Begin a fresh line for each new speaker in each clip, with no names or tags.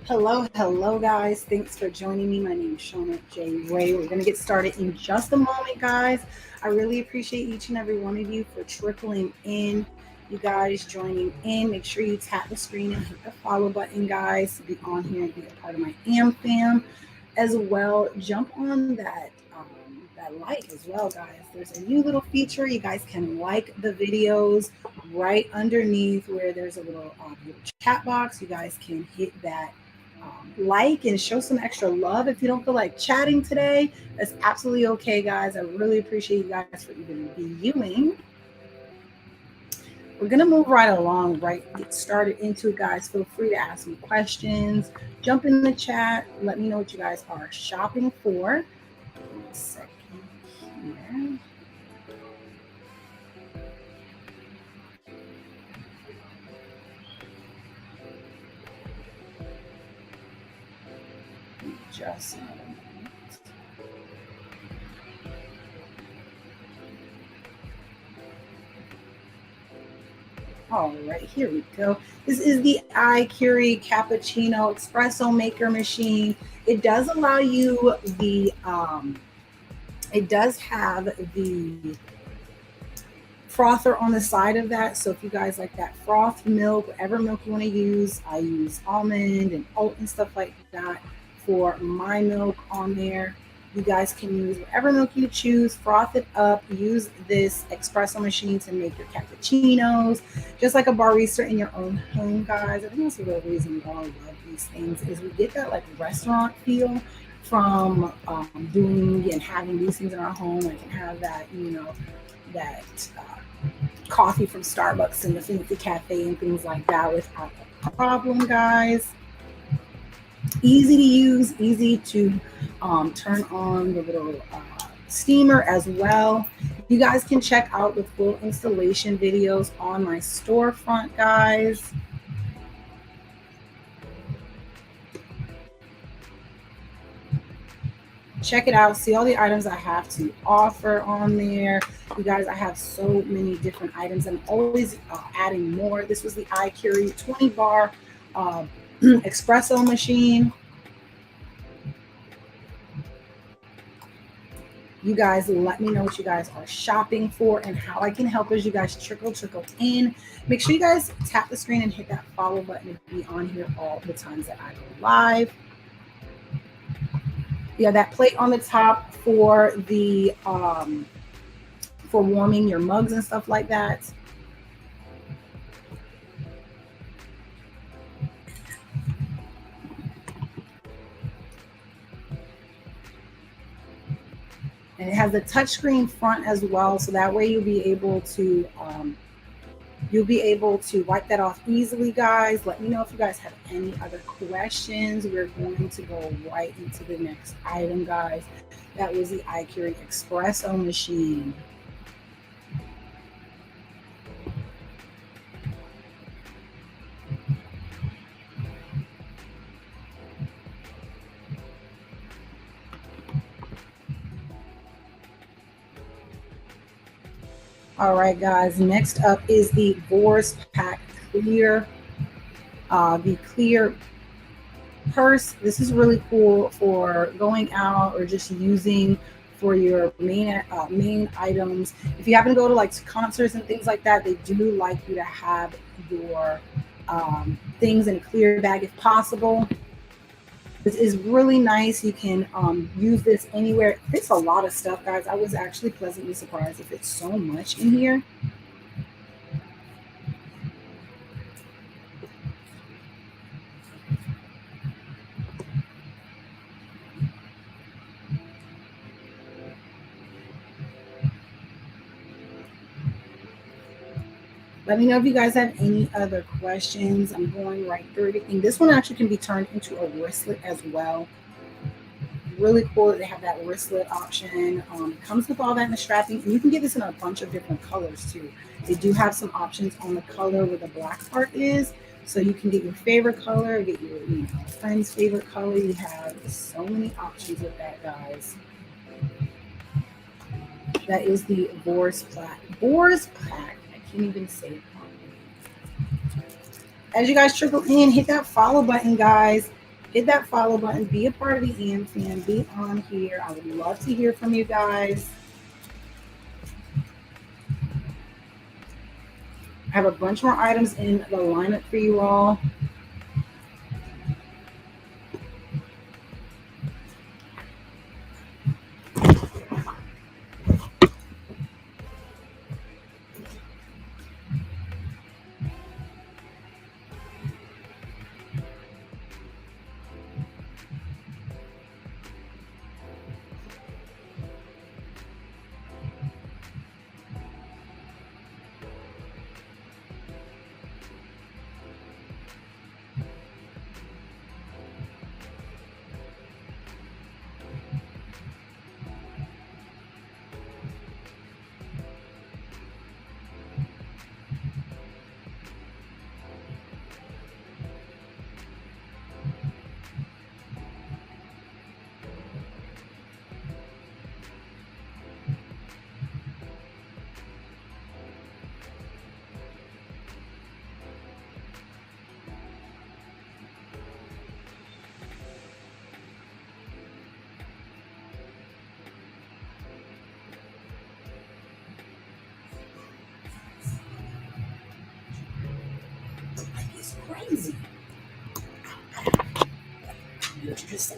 Hello, guys. Thanks for joining me. My name is Shona J. Ray. We're going to get started in just a moment, guys. I really appreciate each and every one of you for trickling in. You guys joining in. Make sure you tap the screen and hit the follow button, guys, to be on here and be a part of my fam. As well, jump on that like as well, guys. There's a new little feature. You guys can like the videos right underneath where there's a little chat box. You guys can hit that like and show some extra love. If you don't feel like chatting today, that's absolutely okay, guys. I really appreciate you guys for even viewing. We're gonna move right along, right? Get started into it, guys. Feel free to ask me questions. Jump in the chat. Let me know what you guys are shopping for. Give me a second here. Just another moment. All right, here we go. This is the iCurie Cappuccino Espresso Maker Machine. It does allow you it does have the frother on the side of that. So if you guys like that frothed milk, whatever milk you want to use, I use almond and oat and stuff like that for my milk on there. You guys can use whatever milk you choose, froth it up, use this espresso machine to make your cappuccinos, just like a barista in your own home, guys. I think that's the real reason we all love these things is we get that like restaurant feel from doing and having these things in our home. I can have that, that coffee from Starbucks and the fancy cafe and things like that without a problem, guys. Easy to use, easy to turn on the little steamer as well. You guys can check out the full installation videos on my storefront, guys. Check it out. See all the items I have to offer on there. You guys, I have so many different items. I'm always adding more. This was the iCurie 20 bar espresso machine. You guys let me know what you guys are shopping for and how I can help as you guys trickle in. Make sure you guys tap the screen and hit that follow button to be on here all the times that I go live. Yeah, that plate on the top for the for warming your mugs and stuff like that. And it has the touchscreen front as well, so that way you'll be able to wipe that off easily, guys. Let me know if you guys have any other questions. We're going to go right into the next item, guys. That was the iCurie Espresso machine. All right, guys. Next up is the Boris Pack Clear, the clear purse. This is really cool for going out or just using for your main items. If you happen to go to like concerts and things like that, they do like you to have your things in a clear bag if possible. This is really nice. You can use this anywhere. It fits a lot of stuff, guys. I was actually pleasantly surprised it fits so much in here. Let me know if you guys have any other questions. I'm going right through everything. This one actually can be turned into a wristlet as well. Really cool that they have that wristlet option. It comes with all that in the strapping, and you can get this in a bunch of different colors too. They do have some options on the color where the black part is, so you can get your favorite color, get your friend's favorite color. You have so many options with that, guys. That is the Boris Pack. Boris Pack. I can't even say it. As you guys trickle in, hit that follow button, guys. Hit that follow button. Be a part of the AM fam. Be on here. I would love to hear from you guys. I have a bunch more items in the lineup for you all. It's crazy. Just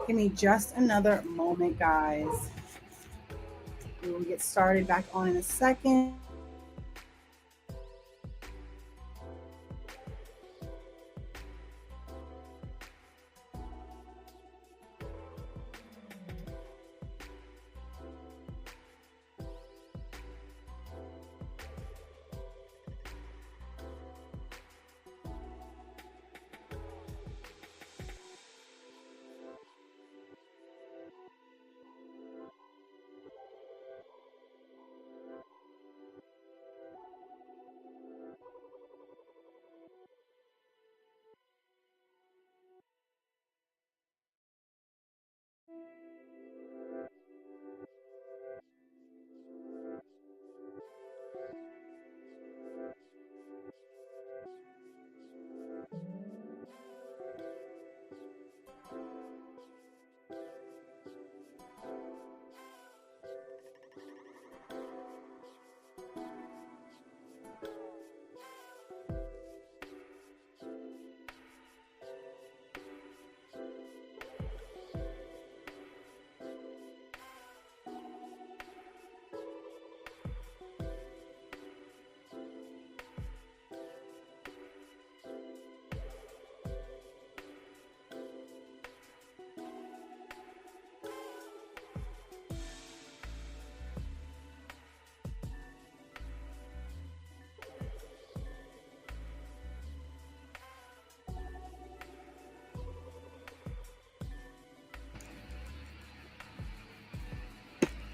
give me just another moment, guys. We will get started back on in a second.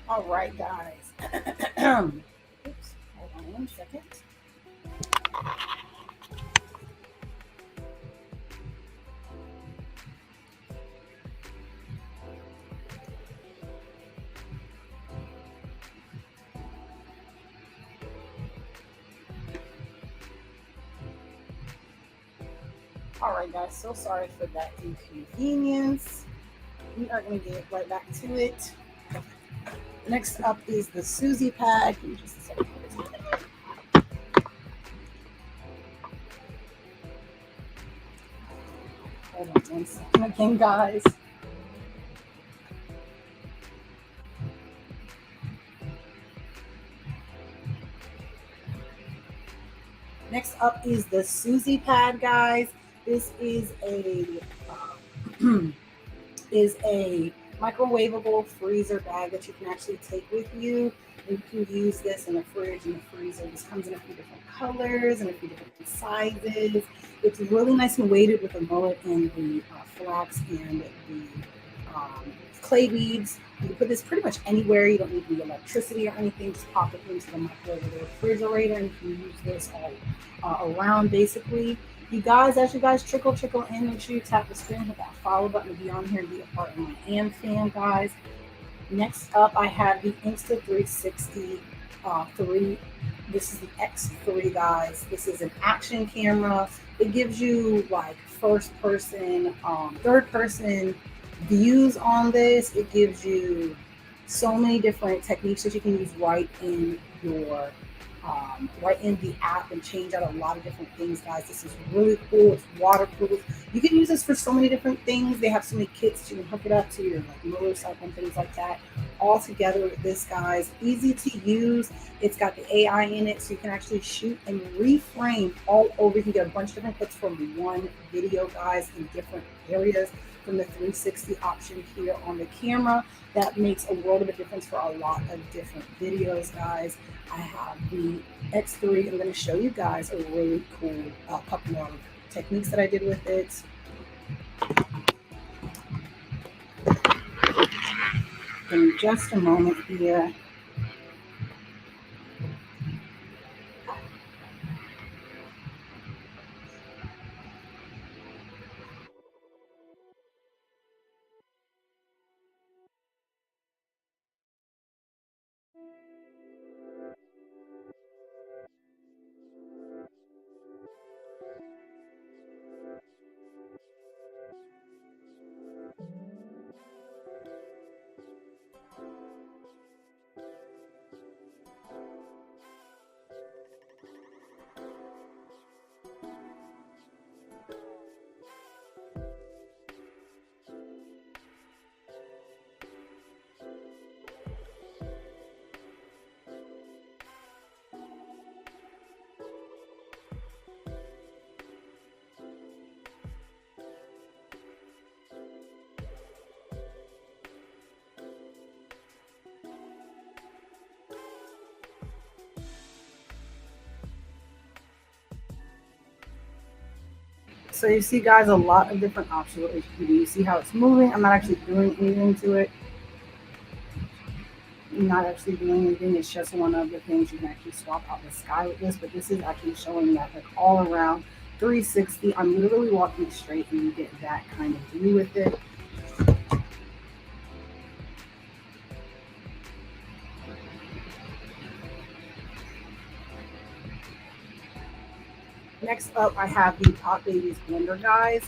All right, guys. Oops, hold on 1 second. All right, guys. So sorry for that inconvenience. We are going to get right back to it. Next up is the Susie pad. Give me just a second. Hold on 1 second again, guys. Next up is the Susie pad, guys. This is a microwavable freezer bag that you can actually take with you. And you can use this in the fridge and the freezer. This comes in a few different colors and a few different sizes. It's really nice and weighted with the mullet and the flax and the clay beads. You can put this pretty much anywhere. You don't need the electricity or anything. Just pop it into the microwave or the refrigerator, and you can use this all around basically. You guys, as you guys trickle in, make sure you tap the screen, hit that follow button to be on here and be a part of my fam, guys. Next up, I have the Insta360 3. This is the X3, guys. This is an action camera. It gives you like first person, third person views on this. It gives you so many different techniques that you can use right in the app and change out a lot of different things, guys. This is really cool. It's waterproof. You can use this for so many different things. They have so many kits. You can hook it up to your like motorcycle and things like that. All together with this, guys. Easy to use. It's got the AI in it, so you can actually shoot and reframe all over. You can get a bunch of different clips from one video, guys, in different areas from the 360 option here on the camera. That makes a world of a difference for a lot of different videos, guys. I have the X3. I'm going to show you guys a really cool couple of techniques that I did with it. In just a moment here. So you see, guys, a lot of different options what you can do. You see how it's moving. I'm not actually doing anything to it. I'm not actually doing anything. It's just one of the things you can actually swap out the sky with this. But this is actually showing that like all around 360. I'm literally walking straight and you get that kind of view with it. Next up, I have the Pop Babies blender, guys.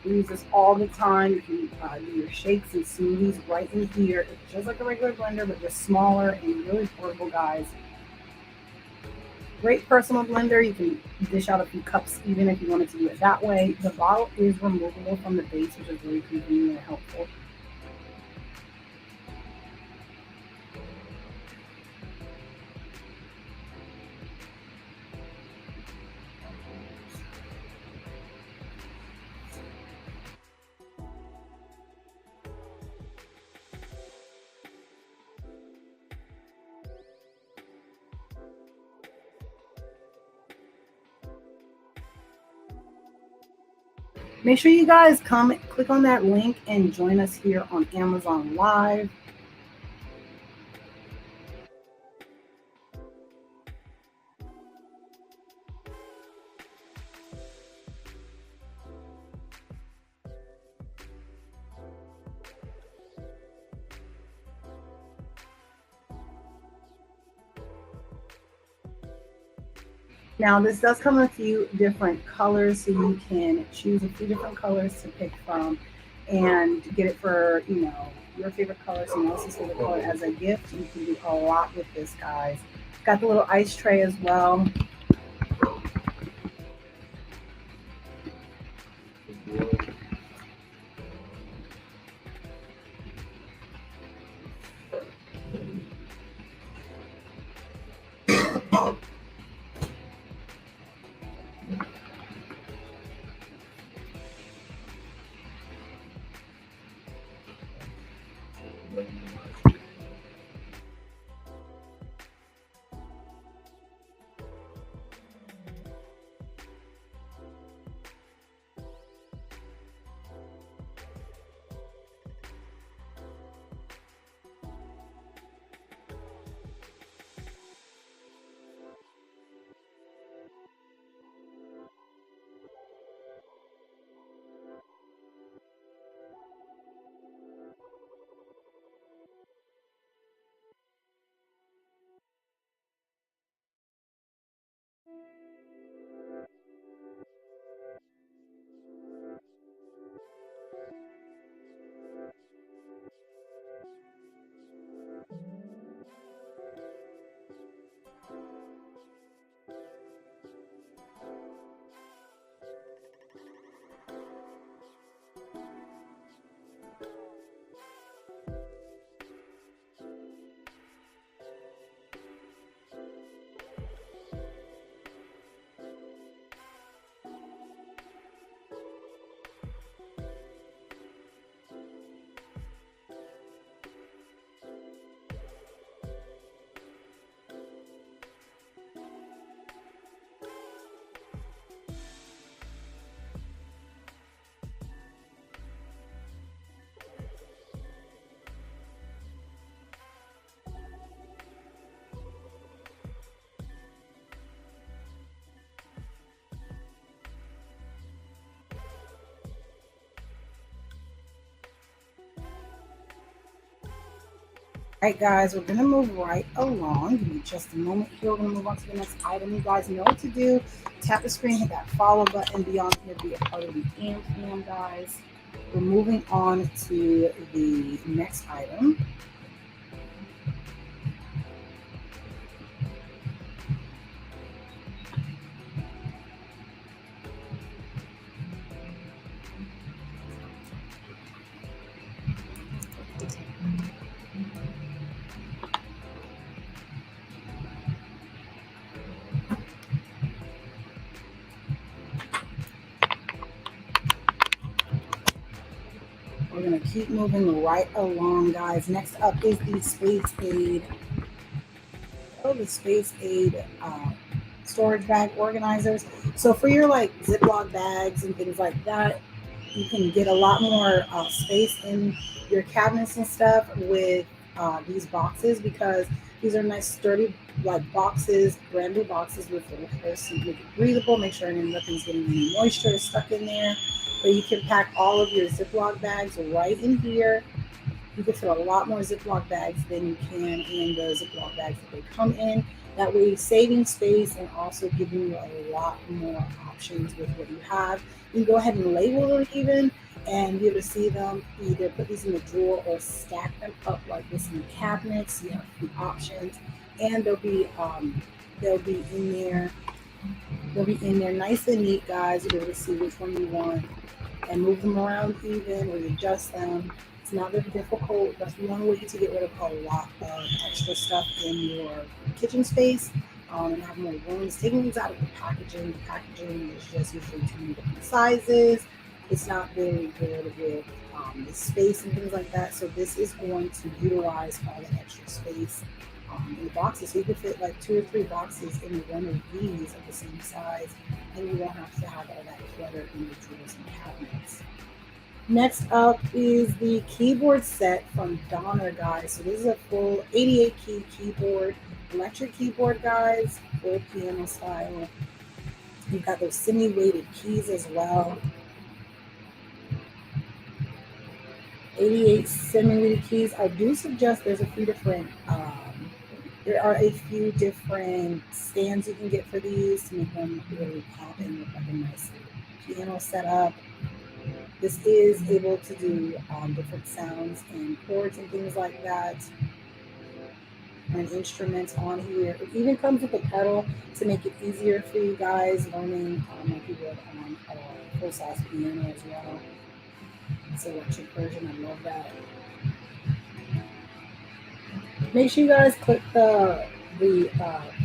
We use this all the time. You can do your shakes and smoothies right in here. It's just like a regular blender, but just smaller and really portable, guys. Great personal blender. You can dish out a few cups even if you wanted to do it that way. The bottle is removable from the base, which is really convenient and helpful. Make sure you guys click on that link and join us here on Amazon Live. Now, this does come in a few different colors, so you can choose a few different colors to pick from and get it for, your favorite color, someone else's favorite color as a gift. You can do a lot with this, guys. Got the little ice tray as well. Right, guys, we're going to move right along. Give me just a moment here. We're going to move on to the next item. You guys know what to do. Tap the screen, hit that follow button, be on here, be a part of the fam, guys. We're moving on to the next item. We're going to keep moving right along, guys. Next up is the Space Aid. Oh, the Space Aid storage bag organizers. So for your like Ziploc bags and things like that, you can get a lot more space in your cabinets and stuff with these boxes, because these are nice sturdy like boxes, brand new boxes with little holes to make it breathable, make sure nothing's getting any moisture stuck in there. But you can pack all of your Ziploc bags right in here. You can fit a lot more Ziploc bags than you can in the Ziploc bags that they come in. That way, saving space and also giving you a lot more options with what you have. You can go ahead and label them even and be able to see them. Either put these in the drawer or stack them up like this in the cabinets. You have a few options, and they'll be in there. They'll be in there nice and neat, guys. You'll be able to see which one you want and move them around even or adjust them. It's not very difficult. That's one way to get rid of a lot of extra stuff in your kitchen space and have more rooms. Taking these out of the packaging is just usually too many different sizes. It's not very good with the space and things like that. So this is going to utilize all the extra space in the boxes. So you could fit like 2 or 3 boxes in one of these of the same size, and you won't have to have all that clutter in the drawers and cabinets. Next up is the keyboard set from Donner, guys. So this is a full 88 key keyboard, electric keyboard, guys, full piano style. You've got those semi-weighted keys as well. 88 semi-weighted keys. I do suggest there are a few different stands you can get for these to make them really pop and look like a nice piano setup. This is able to do different sounds and chords and things like that, and instruments on here. It even comes with a pedal to make it easier for you guys learning like you would on a full-size piano as well. It's an electric version. I love that. Make sure you guys click the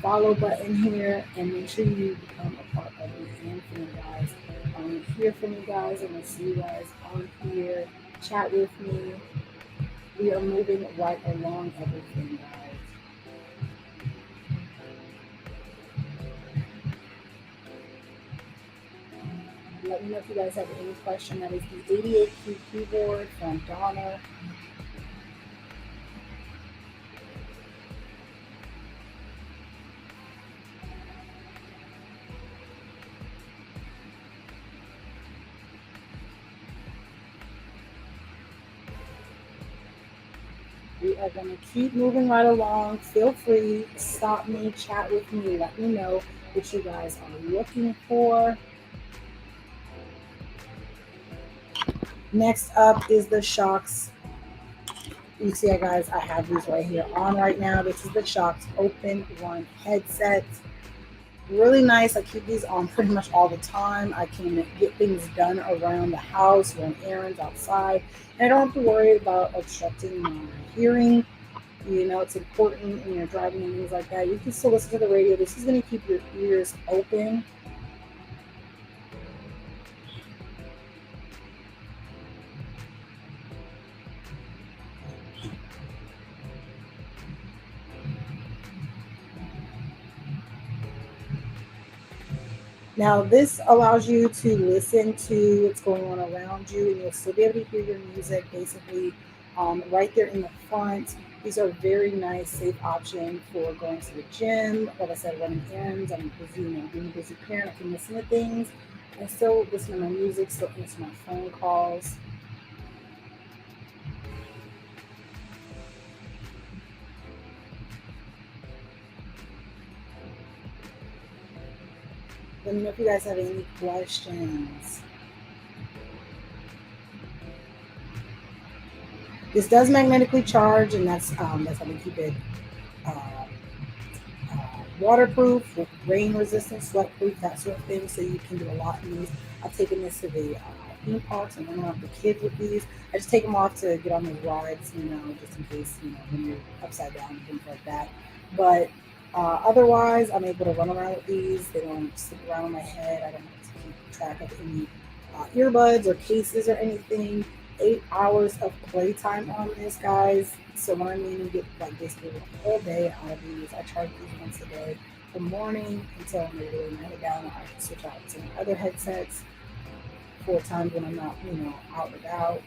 follow button here, and make sure you become a part of the Anthem, guys. I want to hear from you guys. I want to see you guys on here. Chat with me. We are moving right along everything, guys. Let me know if you guys have any question. That is the 88 key keyboard from Donner. We are going to keep moving right along. Feel free, stop me, chat with me, let me know what you guys are looking for. Next up is the Shocks. You see, guys, I have these right here on right now. This is the Shocks Open One headset. Really nice. I keep these on pretty much all the time. I can get things done around the house, run errands outside, and I don't have to worry about obstructing my hearing. You know, it's important when you're driving and things like that. You can still listen to the radio. This is going to keep your ears open. Now, this allows you to listen to what's going on around you, and you'll still be able to hear your music basically right there in the front. These are very nice, safe option for going to the gym. Like I said, running errands. I'm busy, being a busy parent. I can listen to things and still listen to my music, still answer my phone calls. Let me know if you guys have any questions. This does magnetically charge, and that's how we keep it uh, waterproof, with rain resistant, sweat proof, that sort of thing. So you can do a lot in these. I've taken this to the theme parks and running around with the kids with these. I just take them off to get on the rides, just in case, when you're upside down and things like that. But otherwise, I'm able to run around with these. They don't stick around on my head. I don't have to keep track of any earbuds or cases or anything. 8 hours of playtime on this, guys. So when I mean you get like basically the whole day out of these, I charge these once a day from morning until I'm ready to lay down. I can switch out to my other headsets for times when I'm not, out and about.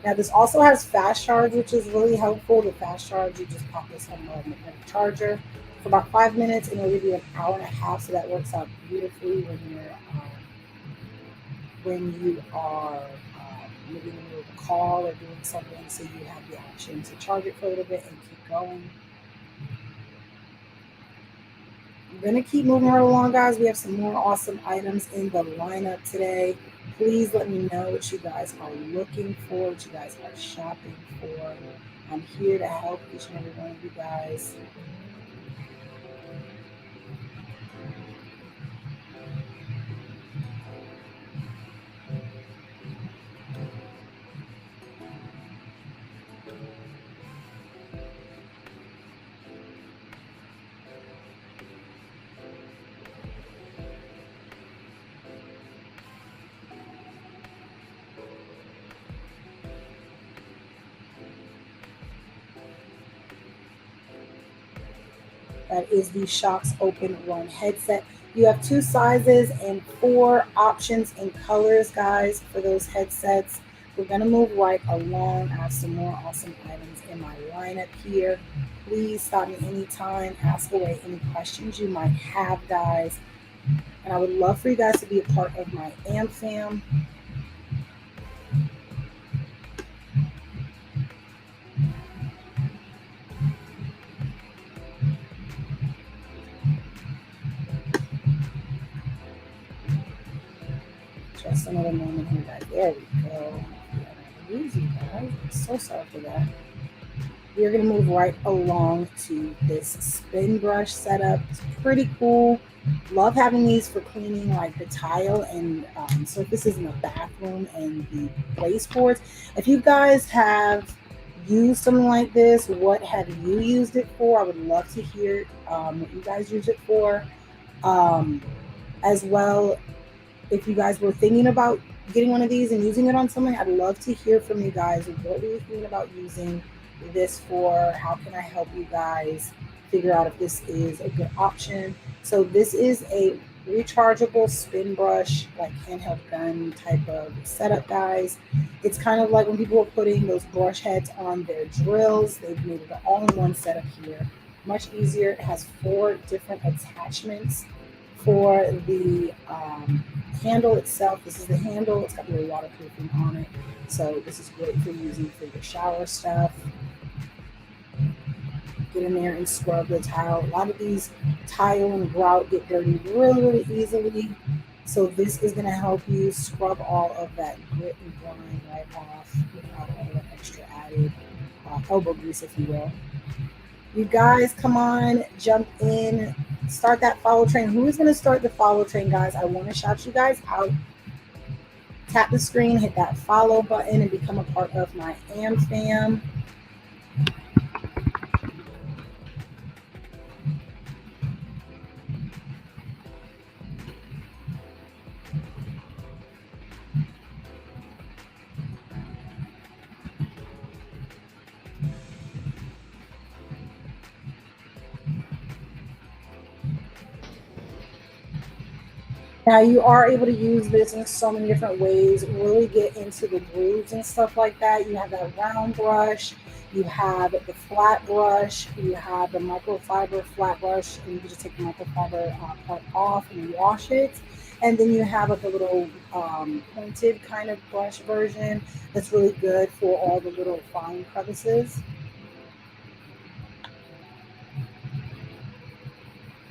Now this also has fast charge, which is really helpful. The fast charge, you just pop this on a magnetic charger for about 5 minutes, and it'll give you an hour and a half. So that works out beautifully when you are maybe in the middle of a call or doing something, so you have the option to charge it for a little bit and keep going. I'm gonna keep moving right along, guys. We have some more awesome items in the lineup today. Please let me know what you guys are looking for, what you guys are shopping for. I'm here to help each and every one of you guys. That is the Shocks Open One headset. You have two sizes and four options and colors, guys, for those headsets. We're going to move right along. I have some more awesome items in my lineup here. Please stop me anytime. Ask away any questions you might have, guys. And I would love for you guys to be a part of my AM fam. Just another moment here, guys. There we go. Lose you guys. I'm so sorry for that. We're going to move right along to this spin brush setup. It's pretty cool. Love having these for cleaning like the tile and surfaces in the bathroom and the place boards. If you guys have used something like this, what have you used it for? I would love to hear what you guys use it for. Um, as well, if you guys were thinking about getting one of these and using it on something, I'd love to hear from you guys. What are you thinking about using this for? How can I help you guys figure out if this is a good option? So this is a rechargeable spin brush, like handheld gun type of setup, guys. It's kind of like when people are putting those brush heads on their drills. They've made it an all-in-one setup here. Much easier. It has 4 different attachments for the handle itself. This is the handle. It's got a little waterproofing on it. So this is great for using for your shower stuff. Get in there and scrub the tile. A lot of these tile and grout get dirty really, really easily. So this is going to help you scrub all of that grit and grime right off without all that extra added elbow grease, if you will. You guys, come on, jump in, start that follow train. Who is going to start the follow train, guys? I want to shout you guys out. Tap the screen, hit that follow button, and become a part of my AM fam. Now you are able to use this in so many different ways, really get into the grooves and stuff like that. You have that round brush, you have the flat brush, you have the microfiber flat brush, and you can just take the microfiber part off and wash it. And then you have like a little pointed kind of brush version that's really good for all the little fine crevices.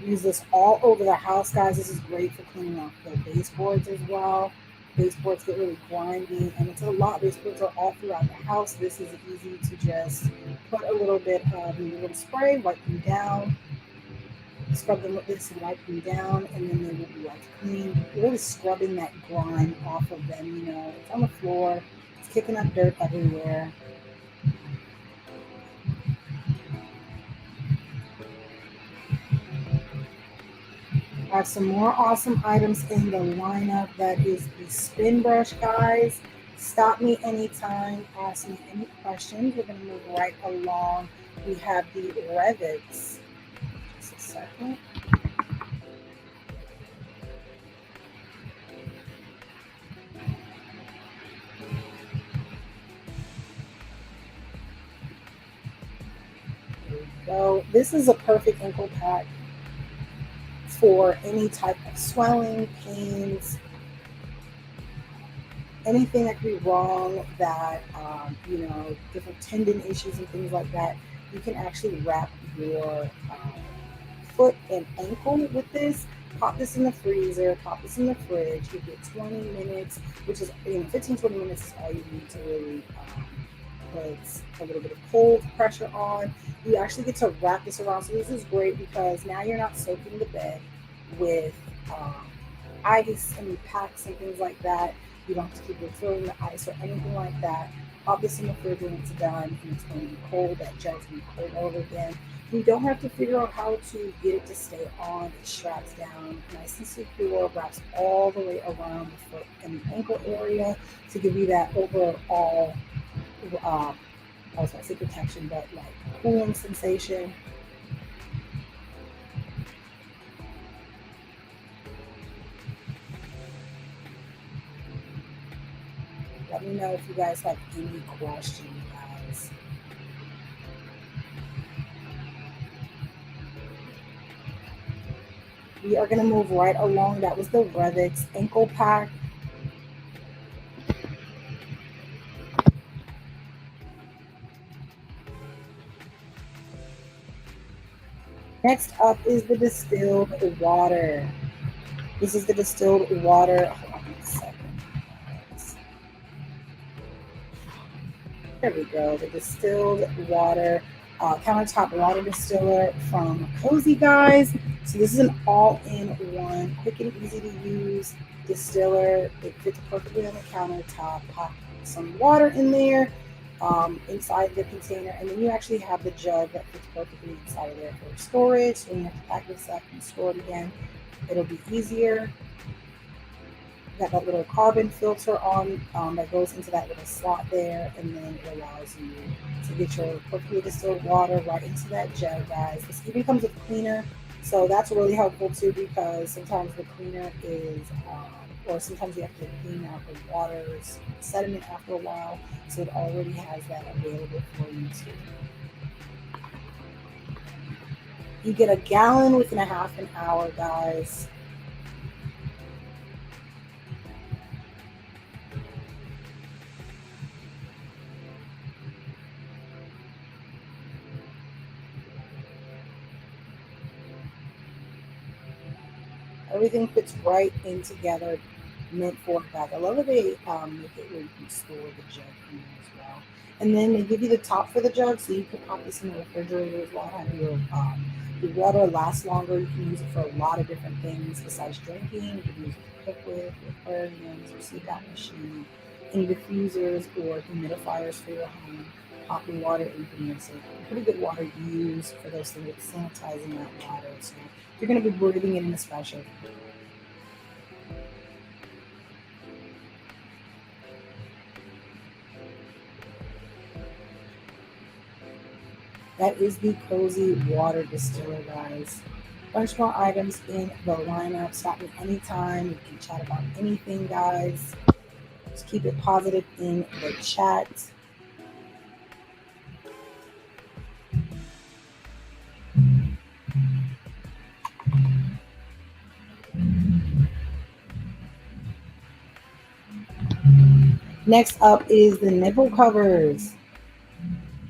Use this all over the house, guys. This is great for cleaning off the baseboards as well. Baseboards get really grimy, and it's a lot. Baseboards are all throughout the house. This is easy to just put a little bit of a little spray, wipe them down, scrub them with this and wipe them down, and then they will be wiped clean. Really scrubbing that grime off of them. It's on the floor, it's kicking up dirt everywhere. I have some more awesome items in the lineup. That is the spin brush, guys. Stop me anytime, ask me any questions. We're going to move right along. We have the Revits. Just a second. There we go. This is a perfect ankle pack for any type of swelling, pains, anything that could be wrong, that different tendon issues and things like that. You can actually wrap your foot and ankle with this. Pop this in the freezer, pop this in the fridge. You get 20 minutes, which is 15, 20 minutes is all you need to really put a little bit of cold pressure on. You actually get to wrap this around. So this is great because now you're not soaking the bed with um, ice and packs and things like that. You don't have to keep refilling the ice or anything like that. Pop this in the fridge when it's done, and it's going to be cold. That gel's going to be cold all over again. You don't have to figure out how to get it to stay on. It straps down nice and secure, wraps all the way around the foot and the ankle area to give you that overall, I was going to say protection, but like cooling sensation. Let me know if you guys have any questions, guys. We are going to move right along. That was the Revix ankle pack. Next up is the distilled water. This is the distilled water. Hold on a second. There we go. The distilled water, countertop water distiller from Cozy, guys. So this is an all-in-one, quick and easy to use distiller. It fits perfectly on the countertop. Pop some water in there, inside the container, and then you actually have the jug that fits perfectly inside of there for storage. So when you have to pack this up and store it again, it'll be easier. Got that little carbon filter on, that goes into that little slot there, and then it allows you to get your perfectly distilled water right into that jug, guys. This even comes with cleaner, so that's really helpful too, because sometimes the cleaner is, or sometimes you have to clean out the water's sediment after a while, so it already has that available for you too. You get a gallon within a half an hour, guys. Everything fits right in together, meant for a bag. I love that they make it where you can store the jug in there as well. And then they give you the top for the jug, so you can pop this in the refrigerator as well. Have your water last longer. You can use it for a lot of different things besides drinking. You can use it to cook with, your aquariums, your CPAP machine, any diffusers or humidifiers for your home. Pop your water in there. So pretty good water to use for those things, like sanitizing that water. So you're going to be breathing it in a special. That is the Cozy Water Distiller, guys. Bunch more items in the lineup. Stop me anytime. We can chat about anything, guys. Just keep it positive in the chat. Next up is the nipple covers.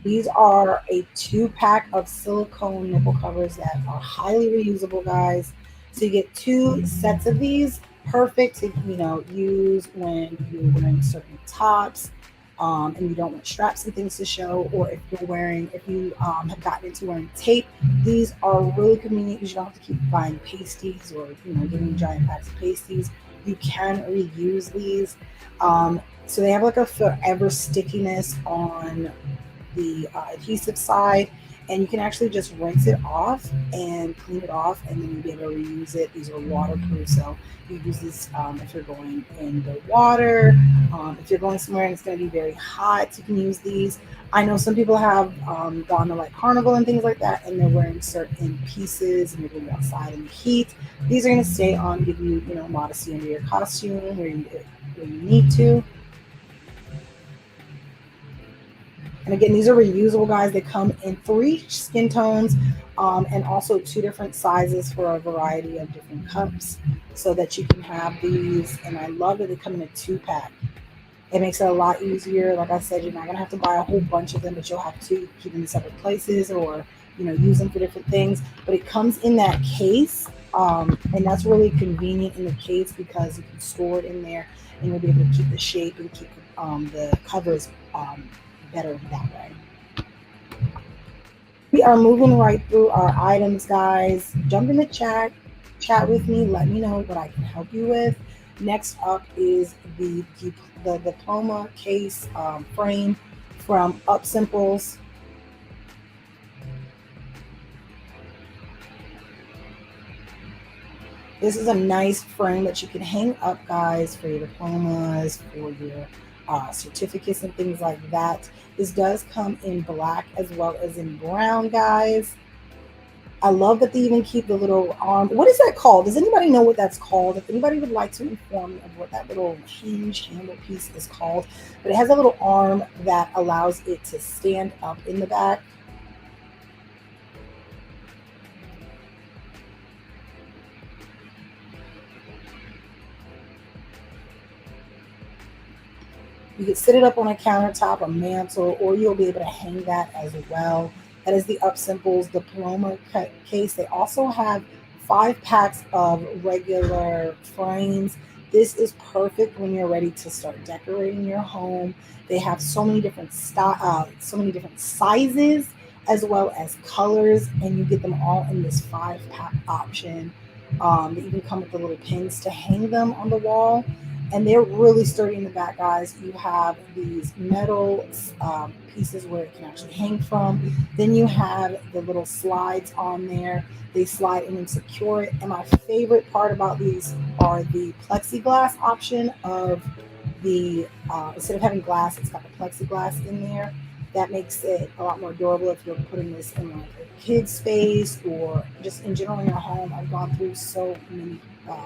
These are a 2 pack of silicone nipple covers that are highly reusable, guys. So you get 2 sets of these, perfect to use when you're wearing certain tops, and you don't want straps and things to show, or if you have gotten into wearing tape. These are really convenient because you don't have to keep buying pasties or getting giant packs of pasties. You can reuse these. So they have like a forever stickiness on the adhesive side, and you can actually just rinse it off and clean it off, and then you'll be able to reuse it. These are waterproof, so you use this if you're going in the water, if you're going somewhere and it's going to be very hot, you can use these. I know some people have gone to like carnival and things like that, and they're wearing certain pieces and you're going outside in the heat. These are going to stay on, give you modesty under your costume where you need to. And again, these are reusable, guys. They come in 3 skin tones, and also 2 different sizes for a variety of different cups so that you can have these. And I love that they come in a 2 pack. It makes it a lot easier. Like I said, you're not going to have to buy a whole bunch of them, but you'll have to keep them in separate places or, use them for different things. But it comes in that case. And that's really convenient in the case because you can store it in there and you'll be able to keep the shape and keep the covers better that way. We are moving right through our items, guys. Jump in the chat with me. Let me know what I can help you with. Next up is the diploma case frame from Up Simples. This is a nice frame that you can hang up, guys, for your diplomas, for your certificates and things like that. This does come in black as well as in brown, guys. I love that they even keep the little arm. What is that called? Does anybody know what that's called? If anybody would like to inform me of what that little hinge handle piece is called, but it has a little arm that allows it to stand up in the back. You can sit it up on a countertop, a mantle, or you'll be able to hang that as well. That is the Up Simples diploma case. They also have 5 packs of regular frames. This is perfect when you're ready to start decorating your home. They have so many different sizes as well as colors, and you get them all in this 5 pack option. They even come with the little pins to hang them on the wall, and they're really sturdy in the back, guys. You have these metal pieces where it can actually hang from. Then you have the little slides on there. They slide in and secure it. And my favorite part about these are the plexiglass option of the instead of having glass, it's got the plexiglass in there. That makes it a lot more durable if you're putting this in like a kid's space or just in general in your home. I've gone through so many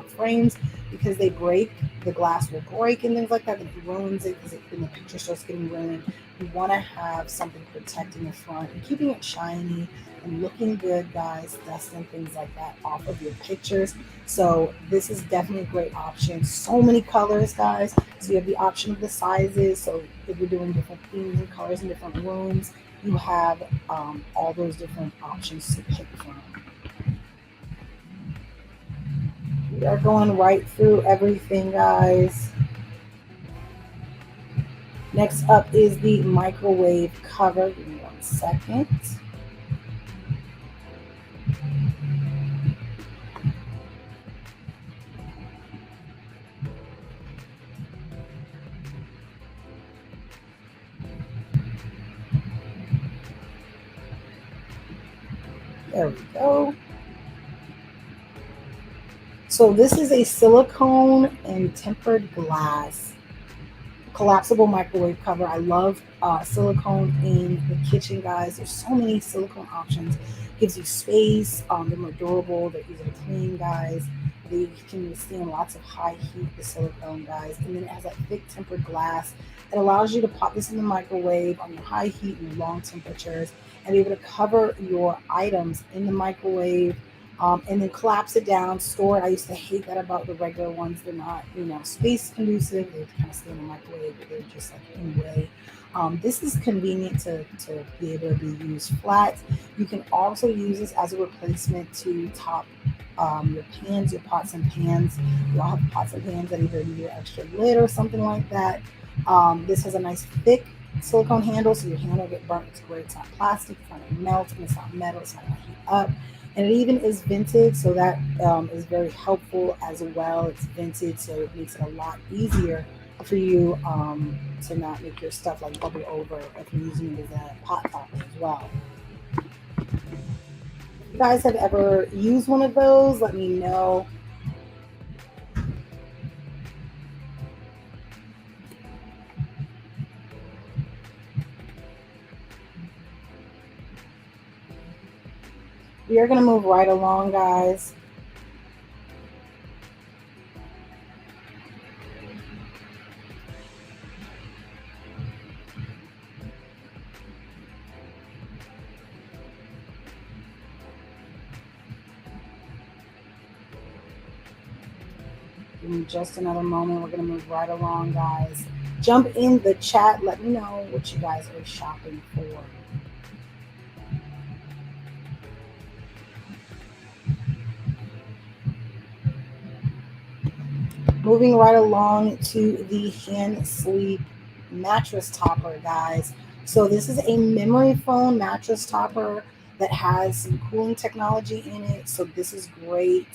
frames because they break, the glass will break and things like that, and it ruins it because then the picture starts getting ruined. You want to have something protecting the front and keeping it shiny and looking good, guys, dusting things like that off of your pictures. So this is definitely a great option. So many colors, guys. So you have the option of the sizes. So if you're doing different themes and colors in different rooms, you have all those different options to pick from. We are going right through everything, guys. Next up is the microwave cover. Give me 1 second. There we go. So this is a silicone and tempered glass collapsible microwave cover. I love silicone in the kitchen, guys. There's so many silicone options. Gives you space. They're more durable. They're easy to clean, guys. They can withstand lots of high heat, the silicone, guys. And then it has that thick tempered glass. It allows you to pop this in the microwave on your high heat and your long temperatures and be able to cover your items in the microwave. and then collapse it down, store it. I used to hate that about the regular ones. They're not, space conducive. They kind of stay in the microwave, but they're just like in the way. This is convenient to be able to be used flat. You can also use this as a replacement to top your pans, your pots and pans. You all have pots and pans that either need an extra lid or something like that. This has a nice thick silicone handle, so your hand will get burnt. It's great. It's not plastic. It's not going to melt, and it's not metal. It's not going to heat up. And it even is vintage, so that is very helpful as well. It's vintage, so it makes it a lot easier for you to not make your stuff like bubble over if you're using it as a pot topper as well. If you guys have ever used one of those, let me know. We are going to move right along, guys. Give me just another moment. We're going to move right along, guys. Jump in the chat. Let me know what you guys are shopping for. Moving right along to the hand sleep mattress topper, guys. So this is a memory foam mattress topper that has some cooling technology in it. So this is great.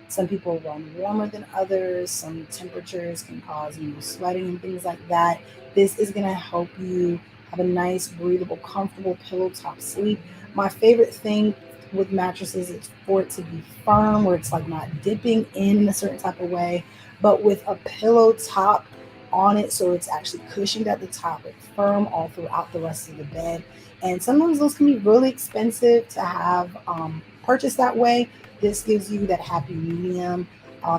Some people run warmer than others. Some temperatures can cause sweating and things like that. This is going to help you have a nice, breathable, comfortable pillow top sleep. My favorite thing with mattresses is for it to be firm, where it's like not dipping in a certain type of way, but with a pillow top on it, so it's actually cushioned at the top. It's firm all throughout the rest of the bed. And sometimes those can be really expensive to have purchased that way. This gives you that happy medium.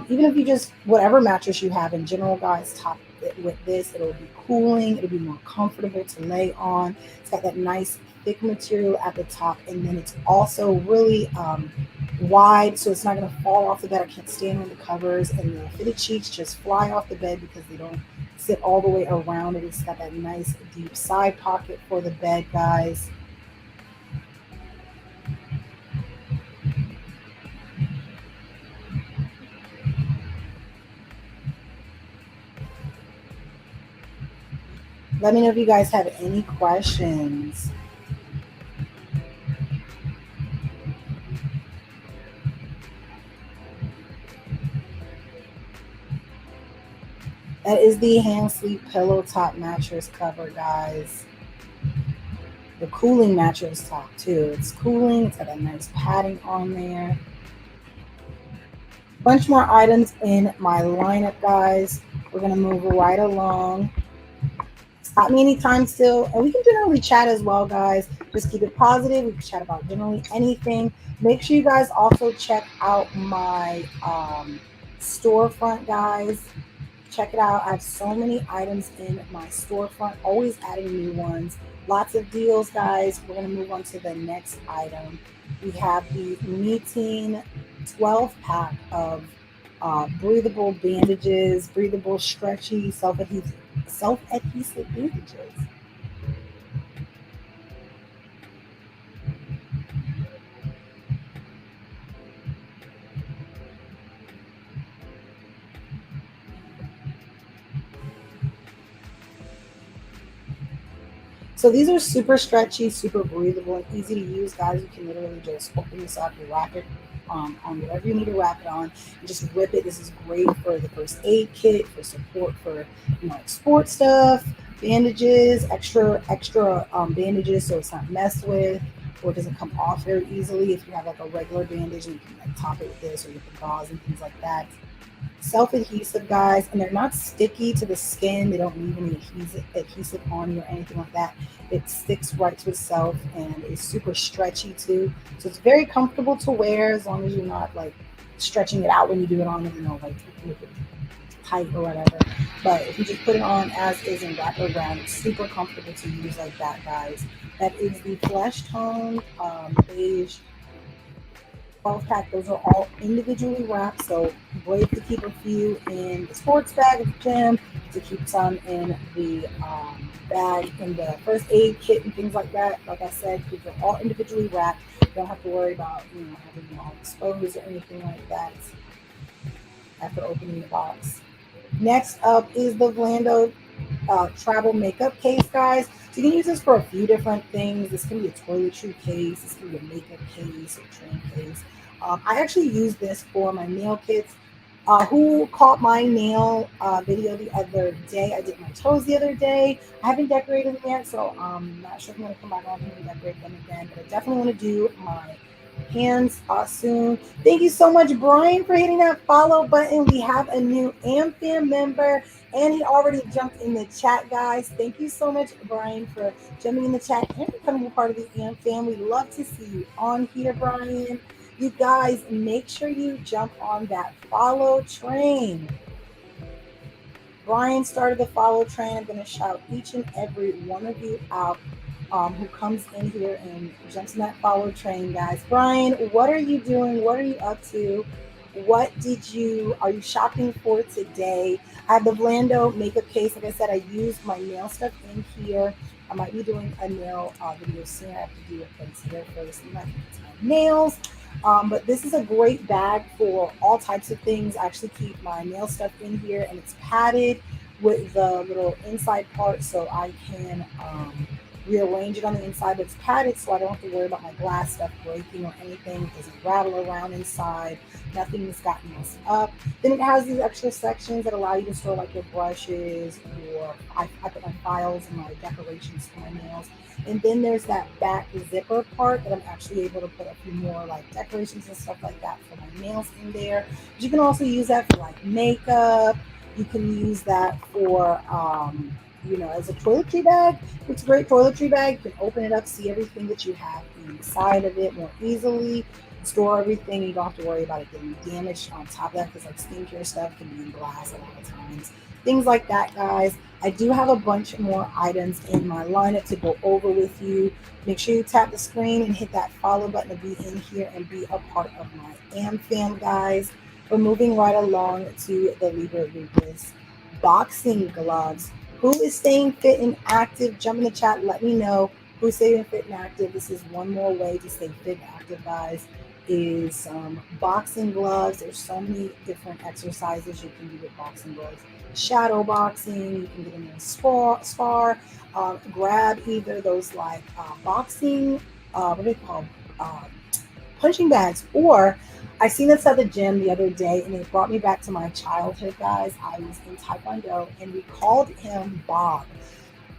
Even if you just whatever mattress you have in general, guys, top it with this. It'll be cooling. It'll be more comfortable to lay on. It's got that nice thick material at the top, and then it's also really wide, so it's not going to fall off the bed. I can't stand on the covers, and the fitted sheets just fly off the bed because they don't sit all the way around it. It's got that nice deep side pocket for the bed, guys. Let me know if you guys have any questions. That is the hand sleep pillow top mattress cover, guys. The cooling mattress top too. It's cooling. It's got a nice padding on there. Bunch more items in my lineup, guys. We're gonna move right along. Stop me anytime still, and we can generally chat as well, guys. Just keep it positive. We can chat about generally anything. Make sure you guys also check out my storefront, guys. Check it out. I have so many items in my storefront, always adding new ones. Lots of deals, guys. We're going to move on to the next item. We have the Meeting 12 pack of breathable bandages, breathable, stretchy, self-adhesive bandages. So these are super stretchy, super breathable, and easy to use, guys. You can literally just open this up, you wrap it on whatever you need to wrap it on, and just rip it. This is great for the first aid kit, for support for like sport stuff, bandages, extra bandages, so it's not messed with or it doesn't come off very easily. If you have like a regular bandage, and you can like top it with this or with the gauze and things like that. Self-adhesive, guys, and they're not sticky to the skin. They don't leave any adhesive on you or anything like that. It sticks right to itself, and it's super stretchy too, so it's very comfortable to wear as long as you're not like stretching it out when you do it on, like make it tight or whatever. But if you just put it on as is and wrap it around, it's super comfortable to use like that, guys. That is the flesh tone beige 12 pack. Those are all individually wrapped, so great to keep a few in the sports bag at the gym, to keep some in the bag in the first aid kit and things like that. Like I said, these are all individually wrapped. You don't have to worry about having them all exposed or anything like that after opening the box. Next up is the Vlando travel makeup case, guys. So you can use this for a few different things. This can be a toiletry case, this can be a makeup case or train case. I actually use this for my nail kits. Who caught my nail video the other day? I did my toes the other day. I haven't decorated them yet, so I'm not sure if I'm going to come back on here and decorate them again. But I definitely want to do my hands soon. Thank you so much, Brian, for hitting that follow button. We have a new AmFam member, and he already jumped in the chat, guys. Thank you so much, Brian, for jumping in the chat and becoming a part of the AmFam. We love to see you on here, Brian. You guys, make sure you jump on that follow train. Brian started the follow train. I'm going to shout each and every one of you out who comes in here and jumps in that follow train, guys. Brian, what are you doing? What are you up to? Are you shopping for today? I have the Vlando makeup case. Like I said, I use my nail stuff in here. I might be doing a nail video soon. I have to do a face here first. I'm not going to my nails. But this is a great bag for all types of things. I actually keep my nail stuff in here, and it's padded with the little inside part so I can rearrange it on the inside, but it's padded so I don't have to worry about my glass stuff breaking or anything. It doesn't rattle around inside. Nothing has gotten messed up. Then it has these extra sections that allow you to store like your brushes, I put my files and my decorations for my nails. And then there's that back zipper part that I'm actually able to put a few more like decorations and stuff like that for my nails in there. But you can also use that for like makeup. You can use that for as a toiletry bag. It's a great toiletry bag. You can open it up, see everything that you have inside of it more easily, store everything. You don't have to worry about it getting damaged on top of that, because like skincare stuff can be in glass a lot of times. Things like that, guys. I do have a bunch more items in my lineup to go over with you. Make sure you tap the screen and hit that follow button to be in here and be a part of my AmFam, guys. We're moving right along to the Libra Lucas boxing gloves. Who is staying fit and active? Jump in the chat. Let me know who's staying fit and active. This is one more way to stay fit and active, guys, is boxing gloves. There's so many different exercises you can do with boxing gloves. Shadow boxing, you can get them in spar. Grab either those like boxing, what are they called? Punching bags, or I seen this at the gym the other day, and it brought me back to my childhood, guys. I was in Taekwondo, and we called him Bob.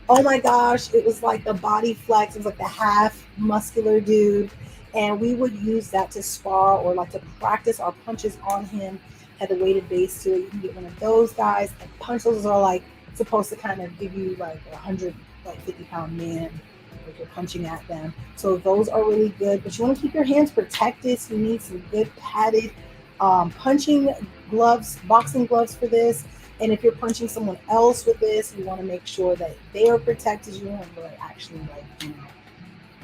Oh my gosh, it was like the body flex. It was like the half muscular dude, and we would use that to spar or like to practice our punches on him. Had the weighted base to it. You can get one of those, guys. And punches are like supposed to kind of give you like 150-pound man if you're punching at them. So those are really good, but you want to keep your hands protected. So you need some good padded punching gloves, boxing gloves for this. And if you're punching someone else with this, you want to make sure that they are protected. You don't want to actually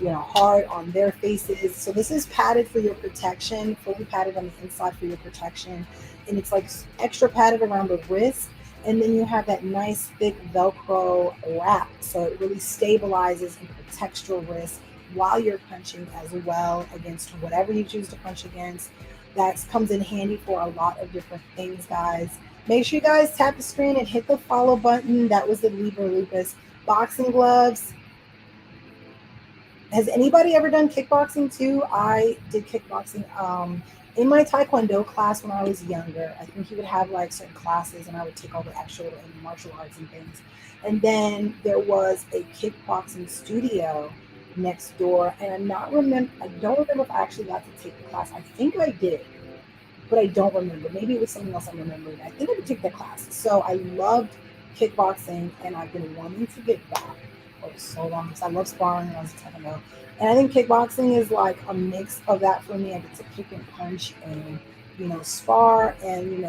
hard on their faces. So this is padded for your protection, fully padded on the inside for your protection. And it's like extra padded around the wrist. And then you have that nice thick Velcro wrap. So it really stabilizes and protects your wrist while you're punching as well against whatever you choose to punch against. That comes in handy for a lot of different things, guys. Make sure you guys tap the screen and hit the follow button. That was the Libra Lucas boxing gloves. Has anybody ever done kickboxing too? I did kickboxing in my Taekwondo class when I was younger. I think you would have like certain classes, and I would take all the extra martial arts and things. And then there was a kickboxing studio next door, and I don't remember if I actually got to take the class. I think I did, but I don't remember. Maybe it was something else I'm remembering. I think I did take the class. So I loved kickboxing, and I've been wanting to get back for so long because I love sparring and I was Taekwondo. And I think kickboxing is like a mix of that for me. I get to kick and punch and, spar and,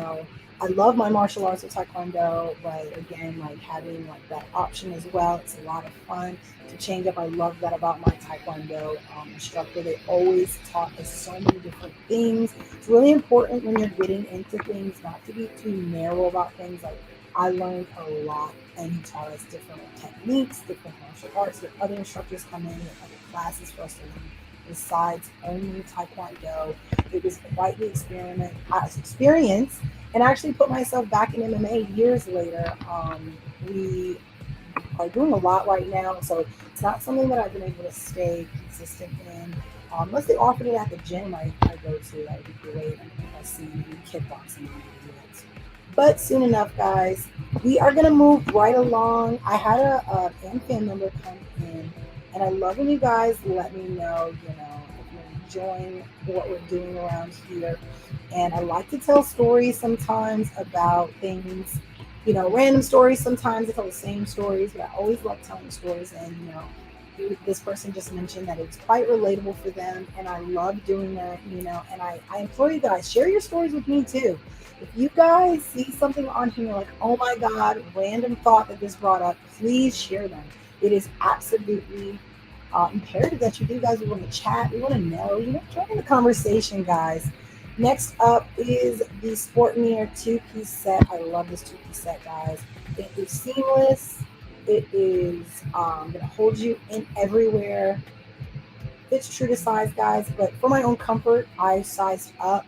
I love my martial arts of Taekwondo, but again, like having like that option as well, it's a lot of fun to change up. I love that about my Taekwondo instructor. They always taught us so many different things. It's really important when you're getting into things not to be too narrow about things. Like I learned a lot, and he taught us different techniques, different martial arts. With other instructors come in with other classes for us to learn besides only Taekwondo. It was quite the experience, and I actually put myself back in MMA years later. We are doing a lot right now, so it's not something that I've been able to stay consistent in. Unless they offered it at the gym I go to, that would be great. I see kickboxing. But soon enough, guys, we are gonna move right along. I had a fan member come in, and I love when you guys let me know, if you're enjoying what we're doing around here. And I like to tell stories sometimes about things, random stories. Sometimes I tell the same stories, but I always love telling stories. And this person just mentioned that it's quite relatable for them, and I love doing that. And I implore you guys, share your stories with me too. If you guys see something on here like, oh my God, random thought that this brought up, please share them. It is absolutely imperative that you do, guys. We want to chat. We want to know. Join the conversation, guys. Next up is the Sportneer two-piece set. I love this two-piece set, guys. It is seamless. It is going to hold you in everywhere. Fits true to size, guys. But for my own comfort, I sized up.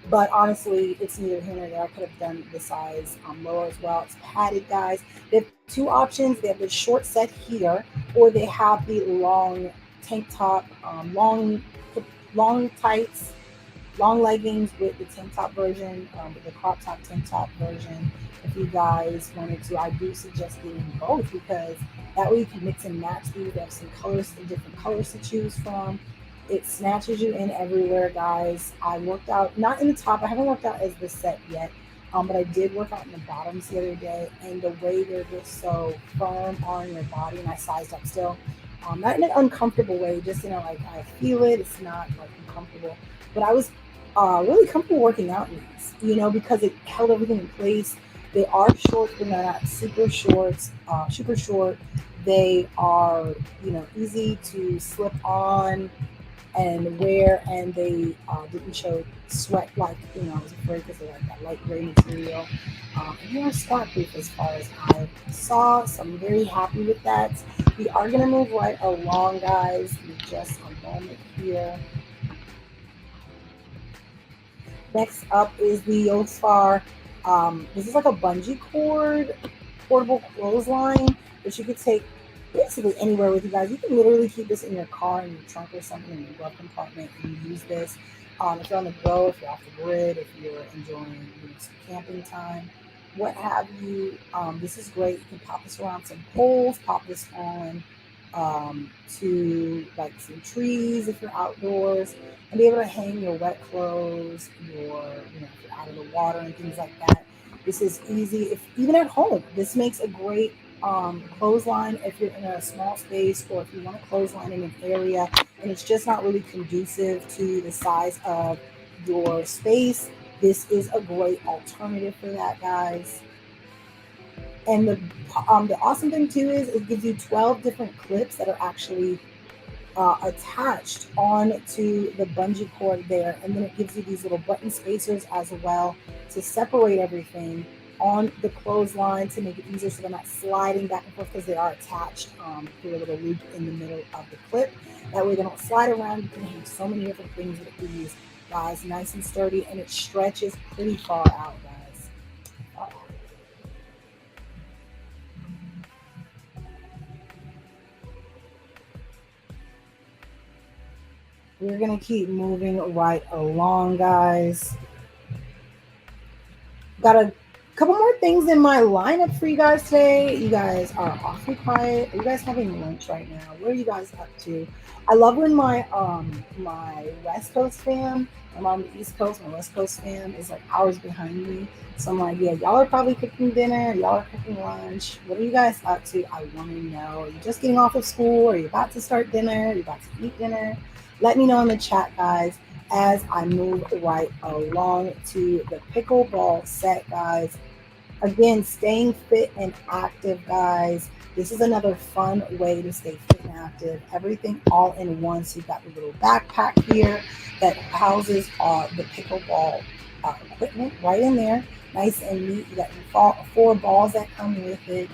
But honestly, it's neither here nor there. I could have done the size lower as well. It's padded, guys. They have two options. They have the short set here, or they have the long tank top, long tights, long leggings with the tank top version, with the crop top tank top version. If you guys wanted to, I do suggest getting both, because that way you can mix and match these. They have some colors, some different colors to choose from. It snatches you in everywhere, guys. I worked out, not in the top. I haven't worked out as the set yet, but I did work out in the bottoms the other day, and the way they're just so firm on your body, and I sized up still. Not in an uncomfortable way, just like I feel it. It's not like uncomfortable, but I was really comfortable working out in these, because it held everything in place. They are short, but not super short. Super short. They are, easy to slip on and wear, and they didn't show sweat like I was afraid, because they're like that light gray material. And they are squat proof as far as I saw, so I'm very happy with that. We are gonna move right along, guys. Give me just a moment here. Next up is the Yosfar. This is like a bungee cord, portable clothesline that you could take basically anywhere with you guys. You can literally keep this in your car, in your trunk or something, in your glove compartment, and use this. If you're on the go, if you're off the grid, if you're enjoying some camping time, what have you. This is great. You can pop this around some poles, pop this on to like some trees if you're outdoors, and be able to hang your wet clothes, if you're out of the water and things like that. This is easy, if even at home. This makes a great clothesline if you're in a small space, or if you want a clothesline in an area and it's just not really conducive to the size of your space. This is a great alternative for that, guys. And the awesome thing too is it gives you 12 different clips that are actually attached onto the bungee cord there, and then it gives you these little button spacers as well to separate everything on the clothesline to make it easier, so they're not sliding back and forth, because they are attached through a little loop in the middle of the clip. That way they don't slide around. You can hang so many different things with these, guys. Nice and sturdy, and it stretches pretty far out, guys. We're gonna keep moving right along, guys. Got a couple more things in my lineup for you guys today. You guys are awfully quiet. Are you guys having lunch right now? What are you guys up to? I love when my West Coast fam, I'm on the East Coast, my West Coast fam is like hours behind me. So I'm like, yeah, y'all are probably cooking dinner, y'all are cooking lunch. What are you guys up to? I want to know. Are you just getting off of school? Are you about to start dinner? Are you about to eat dinner? Let me know in the chat, guys. as I move right along to the pickleball set, guys. Again, staying fit and active, guys. This is another fun way to stay fit and active. Everything all in one. So you've got the little backpack here that houses the pickleball equipment right in there. Nice and neat. You got your four balls that come with it.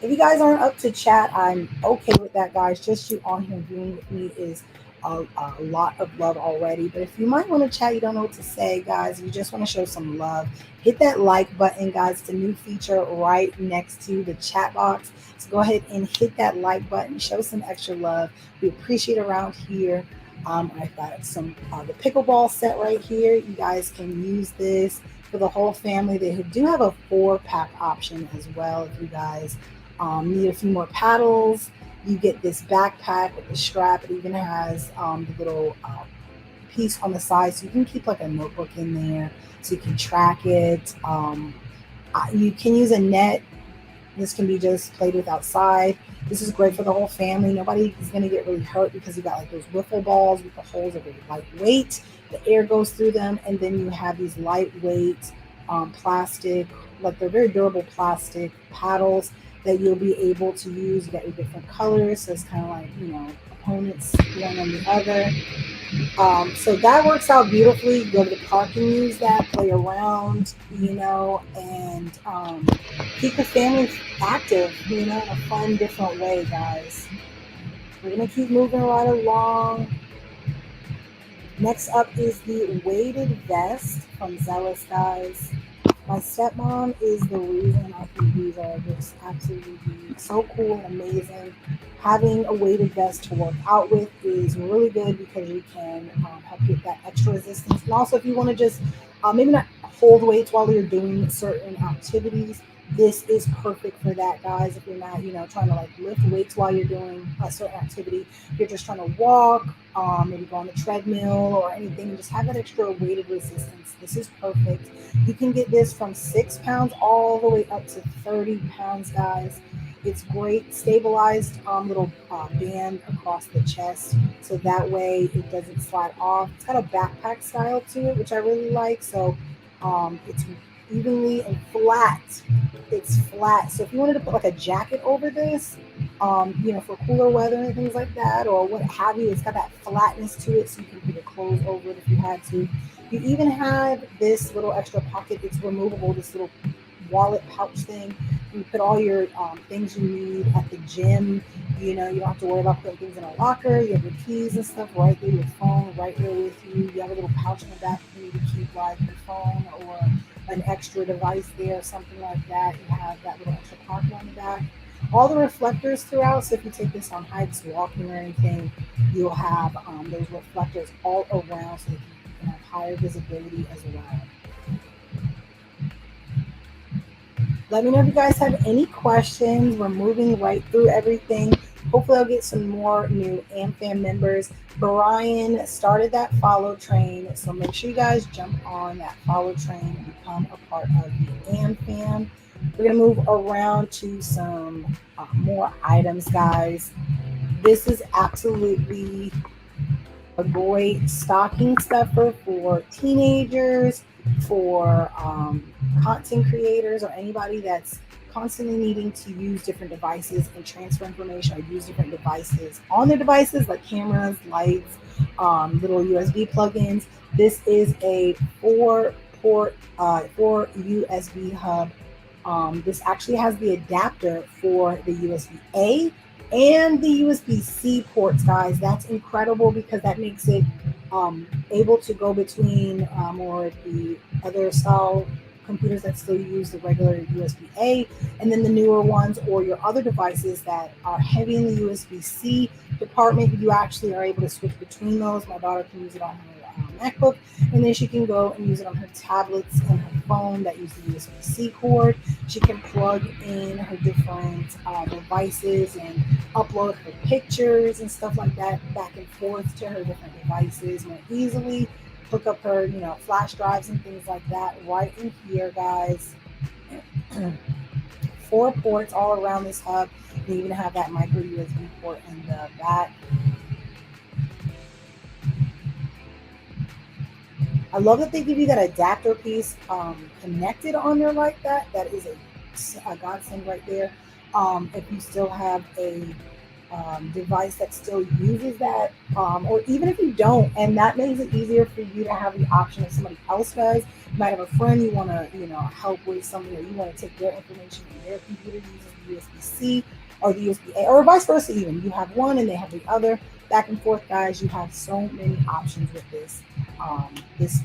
If you guys aren't up to chat, I'm okay with that, guys. Just you on here viewing with me is a lot of love already. But if you might want to chat, you don't know what to say, guys, you just want to show some love, hit that like button, guys. It's a new feature right next to the chat box. So go ahead and hit that like button, show some extra love. We appreciate around here. I've got some the pickleball set right here. You guys can use this for the whole family. They do have a 4-pack option as well if you guys need a few more paddles. You get this backpack with the strap. It even has the little piece on the side so you can keep like a notebook in there so you can track it. You can use a net. This can be just played with outside. This is great for the whole family. Nobody is going to get really hurt because you got like those wiffle balls with the holes that are really lightweight. The air goes through them, and then you have these lightweight plastic, like they're very durable plastic paddles that you'll be able to use. You got your different colors, so it's kind of like, opponents one on the other. So that works out beautifully. You go to the park and use that, play around, and keep the family active, in a fun, different way, guys. We're going to keep moving right along. Next up is the weighted vest from Zealous, guys. My stepmom is the reason I think these are just absolutely so cool and amazing. Having a weighted vest to work out with is really good because you can help get that extra resistance. And also, if you want to just maybe not hold weights while you're doing certain activities, this is perfect for that, guys. If you're not, trying to like lift weights while you're doing a certain activity, if you're just trying to walk, maybe go on the treadmill or anything, and just have that extra weighted resistance. This is perfect. You can get this from 6 pounds all the way up to 30 pounds, guys. It's great, stabilized little band across the chest, so that way it doesn't slide off. It's got a backpack style to it, which I really like. So it's evenly and flat. It's flat. So if you wanted to put like a jacket over this, for cooler weather and things like that, or what have you, it's got that flatness to it, so you can put your clothes over it if you had to. You even have this little extra pocket. It's removable, this little wallet pouch thing. You put all your things you need at the gym. You don't have to worry about putting things in a locker. You have your keys and stuff right there, your phone right there with you. You have a little pouch in the back if you need to keep like your phone or an extra device there, something like that. You have that little extra pocket on the back. All the reflectors throughout, so if you take this on hikes, walking or anything, you'll have those reflectors all around so that you can have higher visibility as well. Let me know if you guys have any questions. We're moving right through everything. Hopefully I'll get some more new AmFam members. Brian started that follow train, so make sure you guys jump on that follow train and become a part of the AmFam. We're going to move around to some more items, guys. This is absolutely a great stocking stuffer for teenagers, for content creators, or anybody that's constantly needing to use different devices and transfer information or use different devices on their devices, like cameras, lights, little USB plugins. This is a 4 USB hub. This actually has the adapter for the USB-A and the USB-C ports, guys. That's incredible because that makes it able to go between or the other style computers that still use the regular USB-A, and then the newer ones or your other devices that are heavy in the USB-C department. You actually are able to switch between those. My daughter can use it on her MacBook, and then she can go and use it on her tablets and her phone that use the USB-C cord. She can plug in her different devices and upload her pictures and stuff like that back and forth to her different devices more easily. Hook up her, flash drives and things like that right in here, guys. 4 ports all around this hub. You even have that micro USB port in the back. I love that they give you that adapter piece connected on there like that. That is a godsend right there. If you still have a device that still uses that, or even if you don't, and that makes it easier for you to have the option if somebody else does. You might have a friend you want to, help with something, or you want to take their information from their computer using the USB-C or the USB-A, or vice versa. Even you have one and they have the other. Back and forth, guys. You have so many options with this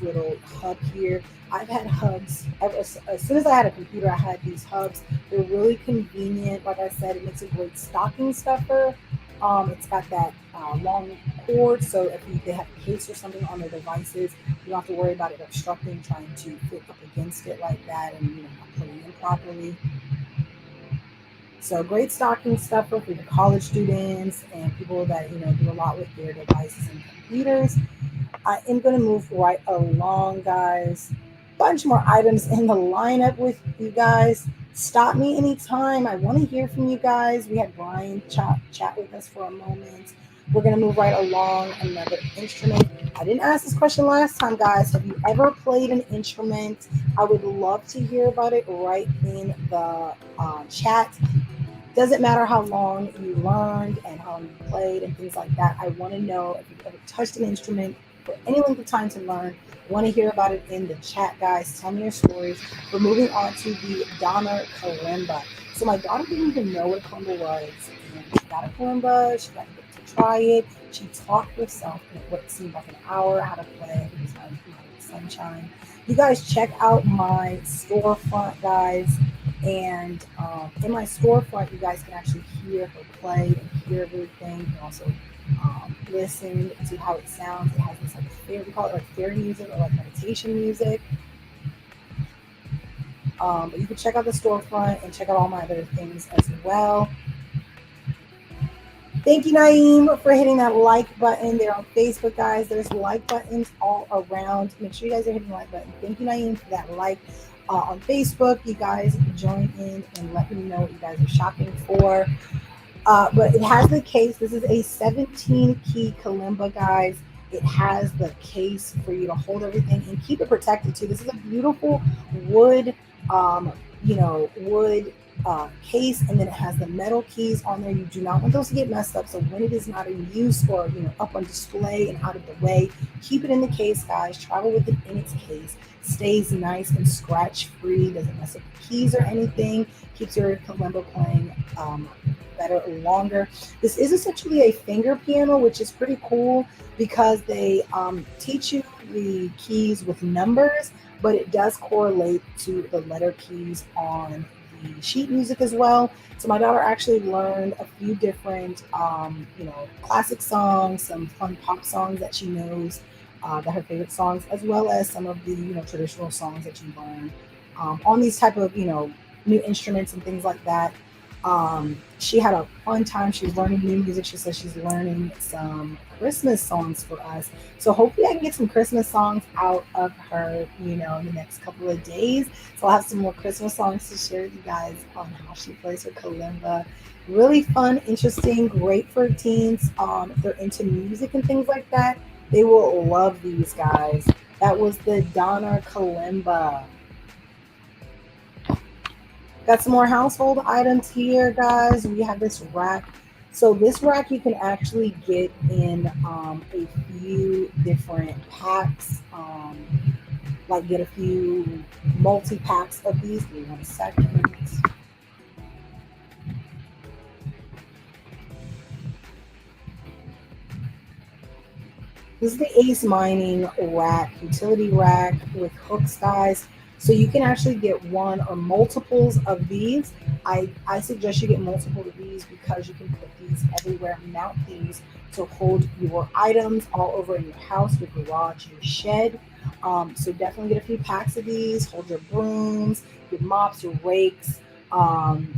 little hub here. I've had hubs ever as soon as I had a computer. I had these hubs. They're really convenient. Like I said, it makes a great stocking stuffer. It's got that long cord, so if they have a case or something on their devices, you don't have to worry about it obstructing, trying to fit up against it like that, and not putting in properly. So great stocking stuffer for your college students and people that do a lot with their devices and computers. I am going to move right along, guys. Bunch more items in the lineup with you guys. Stop me anytime. I want to hear from you guys. We had Brian chat with us for a moment. We're going to move right along. Another instrument. I didn't ask this question last time, guys. Have you ever played an instrument? I would love to hear about it right in the chat. Doesn't matter how long you learned and how long you played and things like that. I want to know if you've ever touched an instrument for any length of time to learn. I want to hear about it in the chat, guys. Tell me your stories. We're moving on to the Donner kalimba. So my daughter didn't even know what a kalimba was. And she got a kalimba. She got to try it. She taught herself in what seemed like an hour how to play. I think it was my sunshine. You guys check out my storefront, guys. And in my storefront, you guys can actually hear her play and hear everything. You can also listen to how it sounds. It has this like we call it like fairy music or like meditation music. But you can check out the storefront and check out all my other things as well. Thank you, Naeem, for hitting that like button there on Facebook, guys. There's like buttons all around. Make sure you guys are hitting the like button. Thank you, Naeem, for that like on Facebook. You guys join in and let me know what you guys are shopping for. But it has the case. This is a 17 key kalimba, guys. It has the case for you to hold everything and keep it protected too. This is a beautiful wood, wood case, and then it has the metal keys on there. You do not want those to get messed up. So when it is not in use or up on display and out of the way, keep it in the case, guys. Travel with it in its case. Stays nice and scratch free. Doesn't mess up the keys or anything. Keeps your kalimba playing better or longer. This is essentially a finger piano, which is pretty cool because they teach you the keys with numbers, but it does correlate to the letter keys on the sheet music as well. So my daughter actually learned a few different, classic songs, some fun pop songs that she knows, that her favorite songs, as well as some of the traditional songs that you learn on these type of new instruments and things like that. She had a fun time. She's learning new music. She says she's learning some Christmas songs for us. So hopefully I can get some Christmas songs out of her, in the next couple of days. So I'll have some more Christmas songs to share with you guys on how she plays her kalimba. Really fun, interesting, great for teens. If they're into music and things like that, they will love these guys. That was the Donner kalimba. Got some more household items here, guys. We have this rack. So this rack you can actually get in a few different packs. Like get a few multi-packs of these. Give me 1 second. This is the Ace Mining rack, utility rack with hooks, guys. So you can actually get one or multiples of these. I suggest you get multiple of these because you can put these everywhere, mount these to hold your items all over in your house, your garage, your shed. So definitely get a few packs of these. Hold your brooms, your mops, your rakes,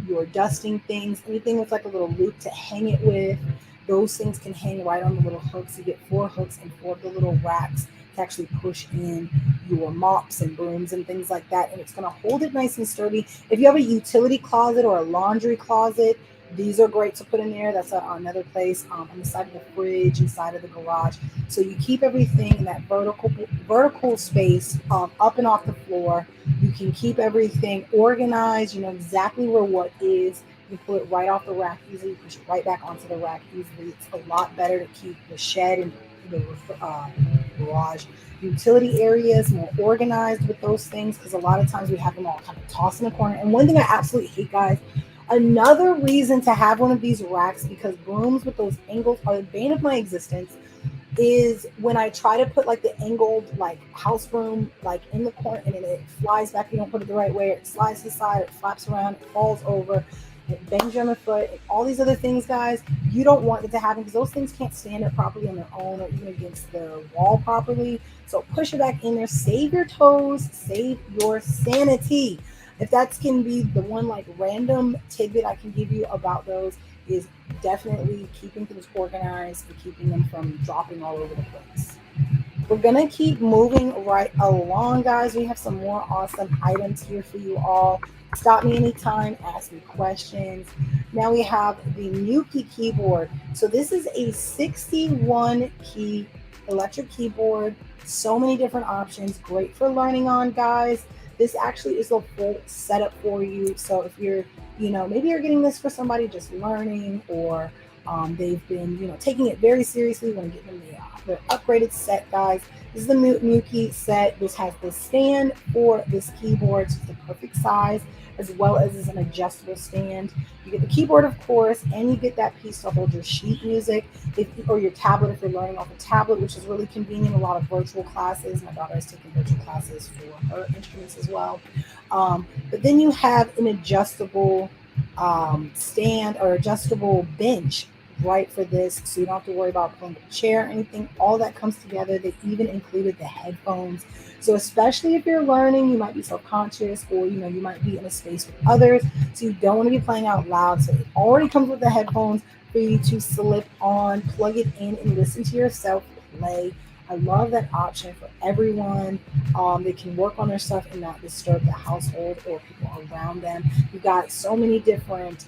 your dusting things, anything with like a little loop to hang it with. Those things can hang right on the little hooks. You get 4 hooks and 4 of the little racks to actually push in your mops and brooms and things like that. And it's going to hold it nice and sturdy. If you have a utility closet or a laundry closet, These are great to put in there. That's another place on the side of the fridge, inside of the garage. So you keep everything in that vertical space, up and off the floor. You can keep everything organized. You know exactly where what is. You pull it right off the rack easily. Push it right back onto the rack easily. It's a lot better to keep the shed and the garage utility areas more organized with those things, because a lot of times we have them all kind of tossed in the corner. And one thing I absolutely hate, guys, another reason to have one of these racks, because brooms with those angles are the bane of my existence, is when I try to put like the angled like house broom like in the corner, and then it flies back. You don't put it the right way. It slides to the side. It flaps around. It falls over. It bangs you on the foot. And all these other things, guys. You don't want it to happen, because those things can't stand it properly on their own, or even against the wall properly. So push it back in there. Save your toes. Save your sanity. If that can be the one like random tidbit I can give you about those, is definitely keeping things organized and keeping them from dropping all over the place. We're gonna keep moving right along, guys. We have some more awesome items here for you all. Stop me anytime, ask me questions. Now we have the Nuki keyboard. So this is a 61 key electric keyboard. So many different options. Great for learning on, guys. This actually is a full setup for you. So if you're, maybe you're getting this for somebody just learning, or they've been, taking it very seriously, want to get them their upgraded set, guys. This is the Nuki set. This has the stand for this keyboard, so it's the perfect size, as well as is an adjustable stand. You get the keyboard, of course, and you get that piece to hold your sheet music, or your tablet if you're learning off a tablet, which is really convenient. A lot of virtual classes. My daughter is taking virtual classes for her instruments as well. But then you have an adjustable stand or adjustable bench right for this, so you don't have to worry about pulling a chair or anything. All that comes together. They even included the headphones, so especially if you're learning, you might be self-conscious, or you might be in a space with others, so you don't want to be playing out loud. So it already comes with the headphones for you to slip on, plug it in, and listen to yourself play. I love that option for everyone. They can work on their stuff and not disturb the household or people around them. You've got so many different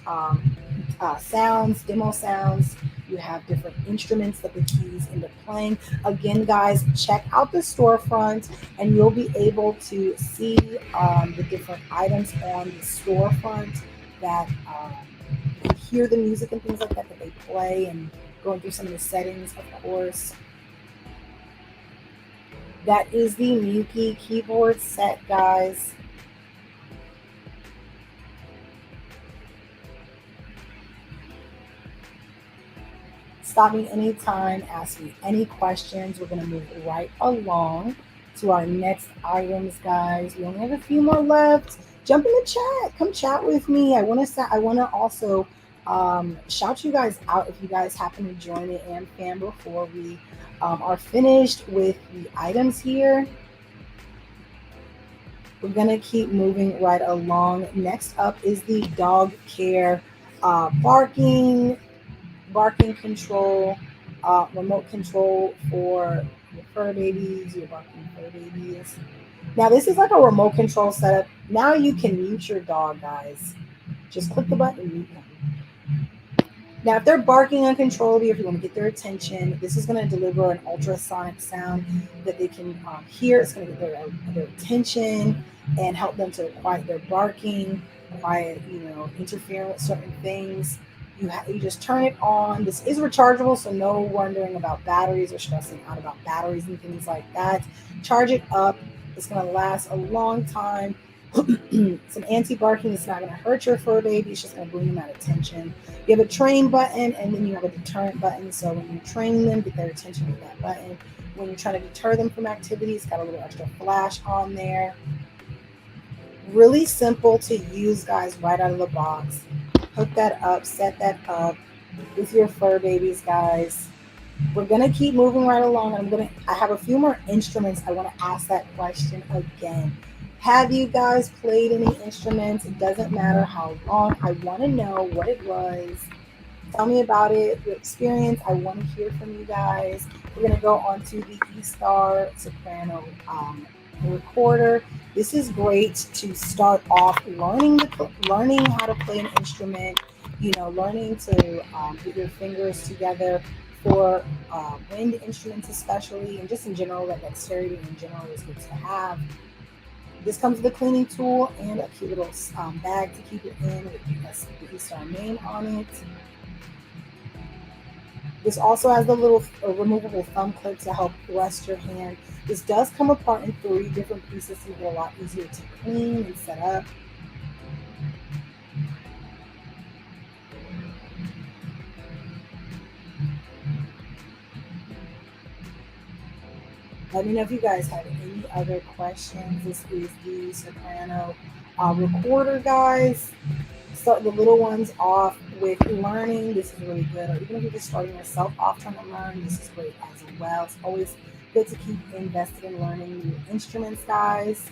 sounds, demo sounds. You have different instruments that the keys end up playing. Again, guys, check out the storefront, and you'll be able to see the different items on the storefront that you can hear the music and things like that they play, and going through some of the settings, of course. That is the Nuki keyboard set, guys. Stop me anytime, ask me any questions. We're going to move right along to our next items, guys. We only have a few more left. Jump in the chat. Come chat with me. I want to also shout you guys out if you guys happen to join the AM fam before we are finished with the items here. We're going to keep moving right along. Next up is the dog care barking control, remote control for your fur babies, your barking fur babies. Now, this is like a remote control setup. Now you can mute your dog, guys. Just click the button and mute them. Now, if they're barking uncontrollably, if you want to get their attention, this is going to deliver an ultrasonic sound that they can hear. It's going to get their attention and help them to quiet their barking, interfere with certain things. You just turn it on. This is rechargeable, so no wondering about batteries or stressing out about batteries and things like that. Charge it up. It's going to last a long time. Some anti-barking. It's not going to hurt your fur baby. It's just going to bring them that attention. You have a train button, and then you have a deterrent button. So when you train them, get their attention with that button. When you're trying to deter them from activities, got a little extra flash on there. Really simple to use, guys, right out of the box. Hook that up, set that up with your fur babies, guys. We're going to keep moving right along. I have a few more instruments. I want to ask that question again. Have you guys played any instruments? It doesn't matter how long. I want to know what it was. Tell me about it, your experience. I want to hear from you guys. We're going to go on to the E-Star Soprano recorder. This is great to start off learning how to play an instrument. learning to get your fingers together for wind instruments, especially, and just in general, that dexterity in general is good to have. This comes with a cleaning tool and a cute little bag to keep it in with the Eastar name on it. This also has the little removable thumb clip to help rest your hand. This does come apart in three different pieces to make it a lot easier to clean and set up. Let me know if you guys have any other questions. This is the soprano recorder, guys. Start the little ones off with learning. This is really good. Or even if you're just starting yourself off trying to learn, this is great as well. It's always good to keep invested in learning new instruments, guys.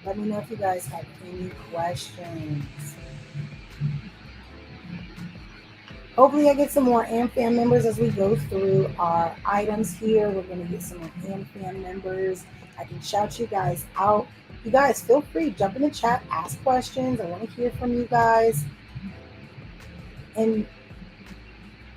Let me know if you guys have any questions. Hopefully I get some more AmFam members as we go through our items here. We're going to get some more AmFam members. I can shout you guys out. You guys feel free, jump in the chat, ask questions. I want to hear from you guys. And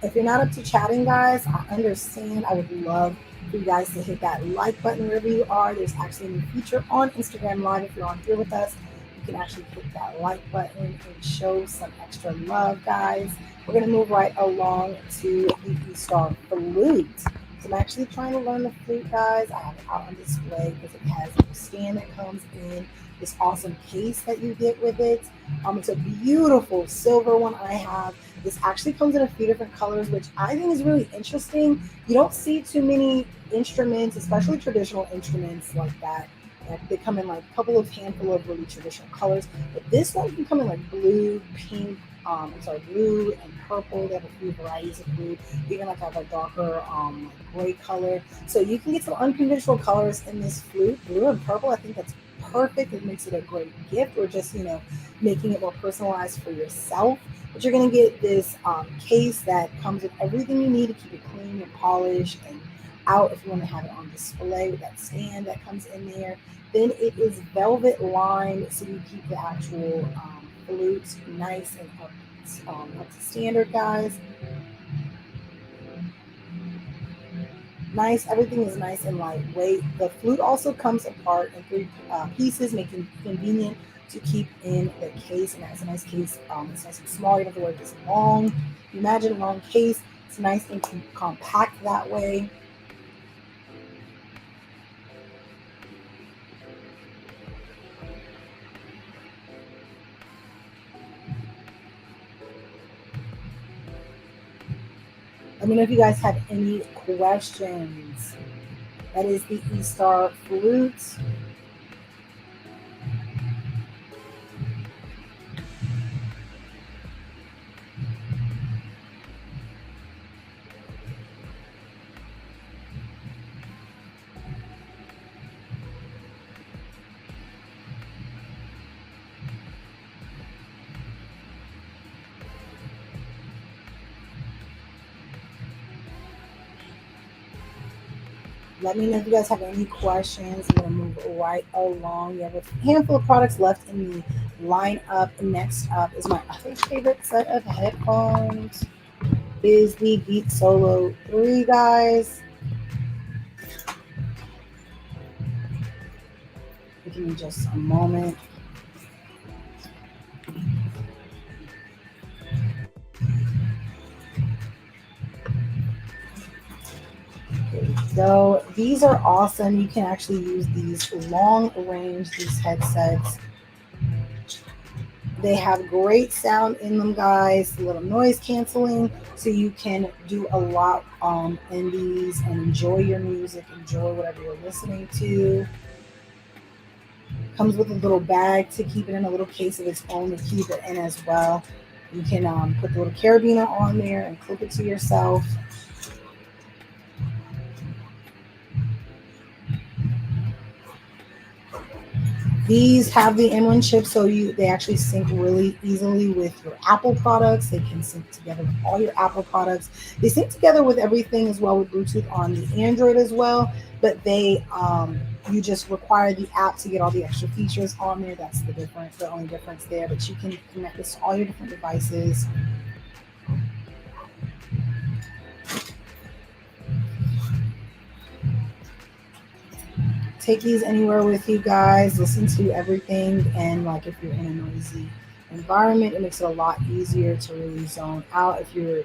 if you're not up to chatting, guys, I understand. I would love for you guys to hit that like button wherever you are. There's actually a new feature on Instagram Live. If you're on here with us, you can actually hit that like button and show some extra love, guys. We're going to move right along to the E-Star flute. So I'm actually trying to learn the flute, guys. I have it out on display because it has a stand that comes in this awesome case that you get with it. It's a beautiful silver one I have. This actually comes in a few different colors, which I think is really interesting. You don't see too many instruments, especially traditional instruments like that. They come in like a couple of handful of really traditional colors. But this one can come in like blue, pink, blue and purple. They have a few varieties of blue. Even like have a darker gray color. So you can get some unconventional colors in this flute. Blue and purple, I think that's perfect. It makes it a great gift, or just, making it more personalized for yourself. But you're going to get this case that comes with everything you need to keep it clean and polished and out if you want to have it on display with that stand that comes in there. Then it is velvet lined, so you keep the actual flute nice and up to standard, guys. Nice, everything is nice and lightweight. The flute also comes apart in three pieces, making it convenient to keep in the case. And that's a nice case. It's nice and small. You don't have to worry this long. Imagine a long case. It's nice and compact that way. Let me know if you guys have any questions. That is the E-Star flute. Let me know if you guys have any questions. I'm going to move right along. We have a handful of products left in the lineup. Next up is my other favorite set of headphones. Is the Beat Solo 3, guys. Give me just a moment. So these are awesome. You can actually use these long range, these headsets. They have great sound in them, guys. A little noise canceling, so you can do a lot in these and enjoy your music, enjoy whatever you're listening to. Comes with a little bag to keep it in, a little case of its own to keep it in as well. You can put the little carabiner on there and clip it to yourself. These have the M1 chip, so they actually sync really easily with your Apple products. They can sync together with all your Apple products. They sync together with everything as well with Bluetooth on the Android as well. But you just require the app to get all the extra features on there. That's the difference, the only difference there. But you can connect this to all your different devices. Take these anywhere with you guys. Listen to everything, and like if you're in a noisy environment, it makes it a lot easier to really zone out. If you're,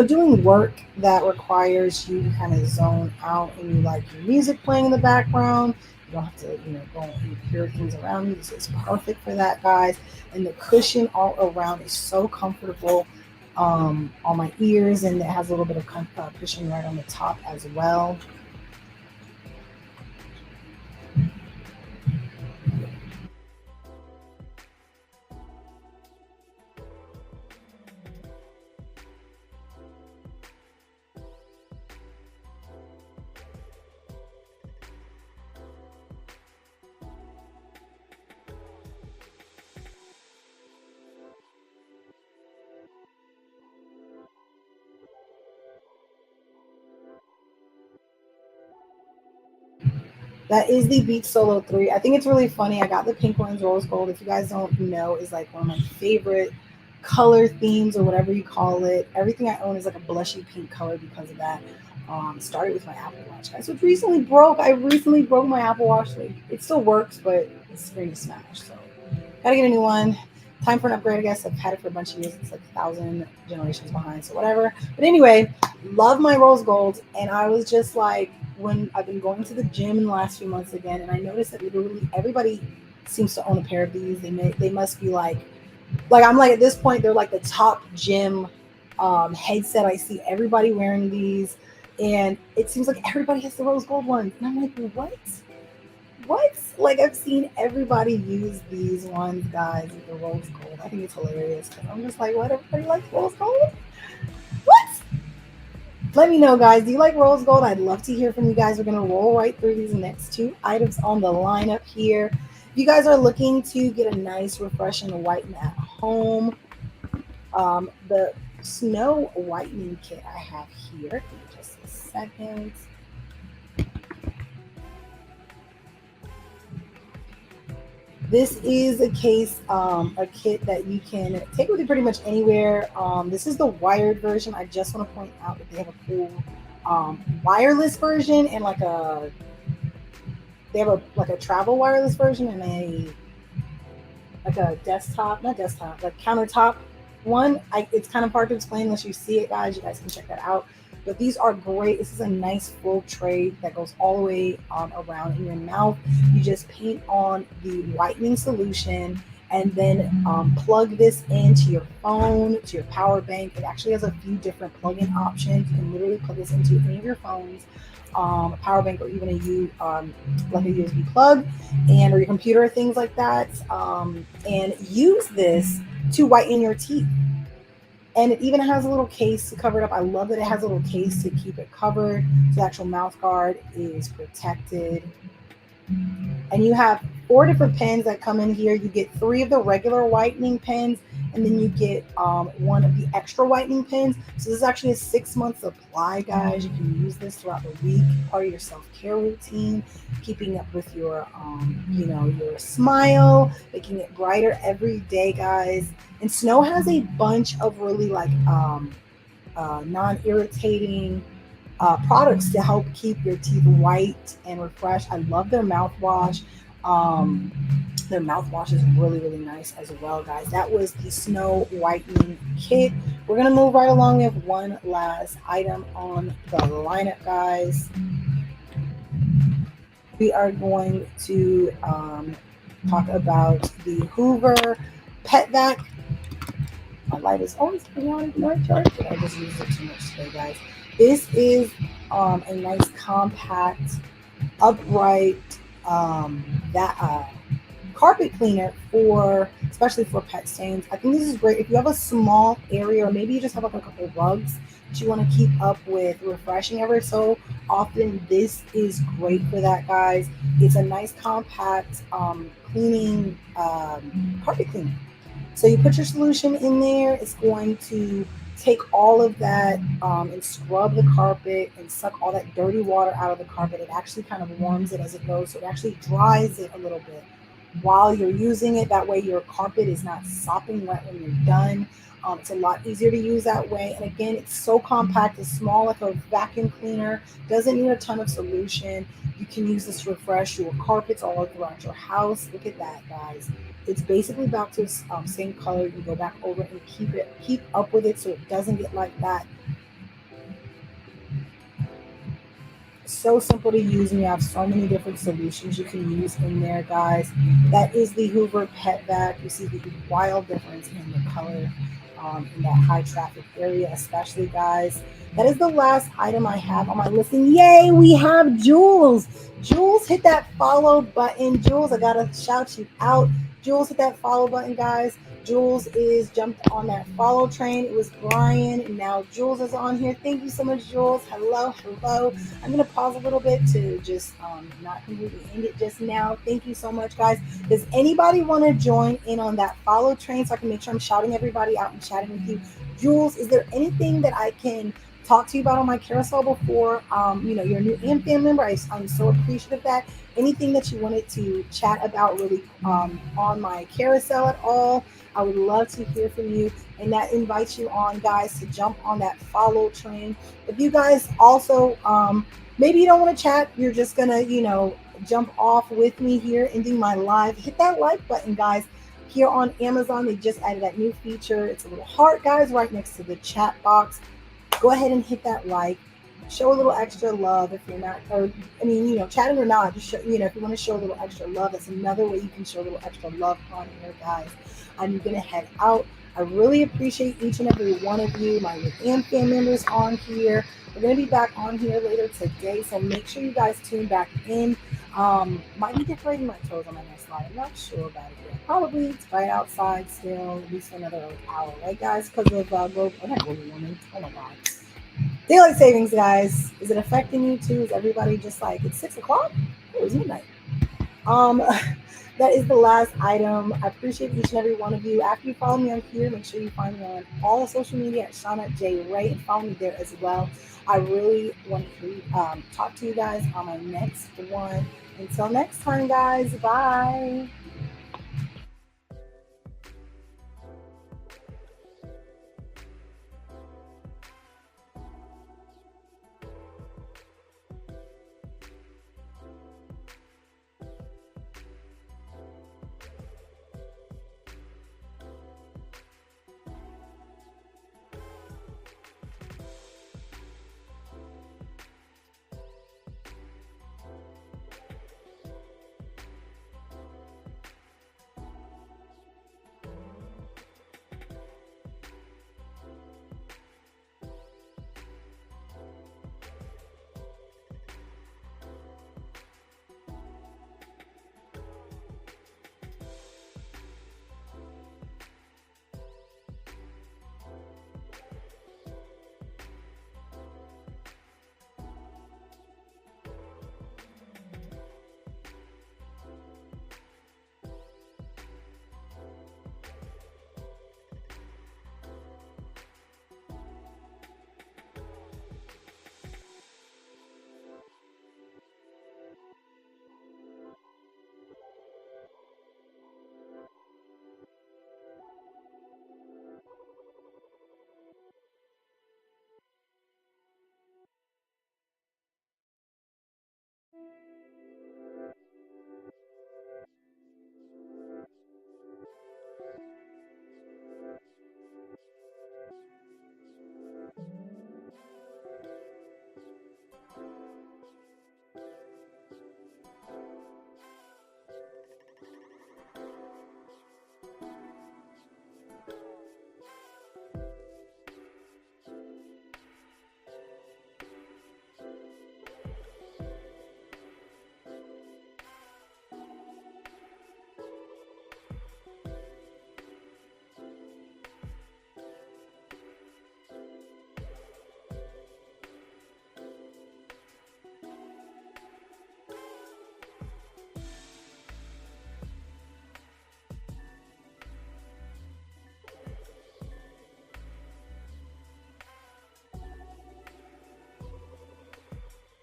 doing work that requires you to kind of zone out and you like your music playing in the background, you don't have to, go and hear things around you. This is perfect for that, guys. And the cushion all around is so comfortable on my ears, and it has a little bit of cushion right on the top as well. That is the Beat Solo 3. I think it's really funny. I got the pink ones, rose gold. If you guys don't know, is like one of my favorite color themes or whatever you call it. Everything I own is like a blushy pink color because of that. Started with my Apple Watch, guys, which recently broke. I recently broke my Apple Watch. Like, it still works, but it's screen smashed. So gotta get a new one. Time for an upgrade, I guess. I've had it for a bunch of years. It's like 1,000 generations behind, so whatever. But anyway, love my rose gold. And I was just like, when I've been going to the gym in the last few months again, and I noticed that literally everybody seems to own a pair of these. They must be like I'm like at this point they're like the top gym headset. I see everybody wearing these, and it seems like everybody has the rose gold ones. And I'm like, what? What? Like I've seen everybody use these ones, guys, with the rose gold. I think it's hilarious because I'm just like, what? Everybody likes rose gold? What? Let me know, guys. Do you like rose gold? I'd love to hear from you guys. We're gonna roll right through these next two items on the lineup here. If you guys are looking to get a nice, refreshing whiten at home, the snow whitening kit I have here. Give me just a second. This is a kit that you can take with you pretty much anywhere. This is the wired version. I just want to point out that they have a cool wireless version and they have a travel wireless version and a desktop, not desktop, like countertop one. It's kind of hard to explain unless you see it, guys. You guys can check that out. But these are great. This is a nice full tray that goes all the way around in your mouth. You just paint on the whitening solution and then plug this into your phone, to your power bank. It actually has a few different plug-in options. You can literally plug this into any of your phones, a power bank, or even like a USB plug, or your computer, things like that. And use this to whiten your teeth. And it even has a little case to cover it up. I love that it has a little case to keep it covered. So the actual mouth guard is protected. And you have 4 different pens that come in here. You get 3 of the regular whitening pens, and then you get 1 of the extra whitening pens. So this is actually a 6-month supply, guys. You can use this throughout the week, part of your self-care routine, keeping up with your your smile, making it brighter every day, guys. And Snow has a bunch of really non-irritating products to help keep your teeth white and refreshed. I love their mouthwash. Their mouthwash is really, really nice as well, guys. That was the Snow Whitening Kit. We're going to move right along. We have one last item on the lineup, guys. We are going to talk about the Hoover Pet Vac. My light is always putting on in my charge, but I just used it too much today, guys. This is a nice, compact, upright carpet cleaner for, especially for pet stains. I think this is great if you have a small area, or maybe you just have like a couple rugs that you want to keep up with refreshing ever so often. This is great for that, guys. It's a nice compact cleaning carpet cleaner. So you put your solution in there. It's going to take all of that and scrub the carpet and suck all that dirty water out of the carpet. It actually kind of warms it as it goes, so it actually dries it a little bit while you're using it. That way your carpet is not sopping wet when you're done. It's a lot easier to use that way. And again, it's so compact. It's small, like a vacuum cleaner. Doesn't need a ton of solution. You can use this to refresh your carpets all throughout your house. Look at that, guys. It's basically back to its same color. You go back over and keep up with it so it doesn't get like that. So simple to use, and you have so many different solutions you can use in there, guys. That is the Hoover Pet Vac. You see the wild difference in the color in that high traffic area, especially, guys. That is the last item I have on my listing. Yay, we have Jules. Jules, hit that follow button. Jules, I gotta shout you out. Jules, hit that follow button, guys. Jules is jumped on that follow train. It was Brian, and now Jules is on here. Thank you so much, Jules. Hello, hello. I'm gonna pause a little bit to just not completely end it just now. Thank you so much, guys. Does anybody want to join in on that follow train so I can make sure I'm shouting everybody out and chatting with you? Jules, is there anything that I can talk to you about on my carousel before you're a new AmFam member? I'm so appreciative of that. Anything that you wanted to chat about really on my carousel at all, I would love to hear from you. And that invites you on, guys, to jump on that follow train. If you guys also maybe you don't want to chat, you're just gonna jump off with me here ending my live, hit that like button, guys. Here on Amazon, they just added that new feature. It's a little heart, guys, right next to the chat box. Go ahead and hit that like. Show a little extra love if you're not, or chatting or not, just show, if you want to show a little extra love, that's another way you can show a little extra love on here, guys. I'm gonna head out. I really appreciate each and every one of you, my AmFam members on here. We're gonna be back on here later today, so make sure you guys tune back in. Might be decorating my toes on my next slide. I'm not sure about it yet. Probably it's bright outside still, at least for another hour, right, guys? Because of not global warming. Oh my god. Daylight savings, guys. Is it affecting you too? Is everybody just like, it's 6 o'clock? It was midnight. That is the last item. I appreciate each and every one of you. After you follow me on here, make sure you find me on all social media at Shauna J. Ray and follow me there as well. I really want to talk to you guys on my next one. Until next time, guys. Bye.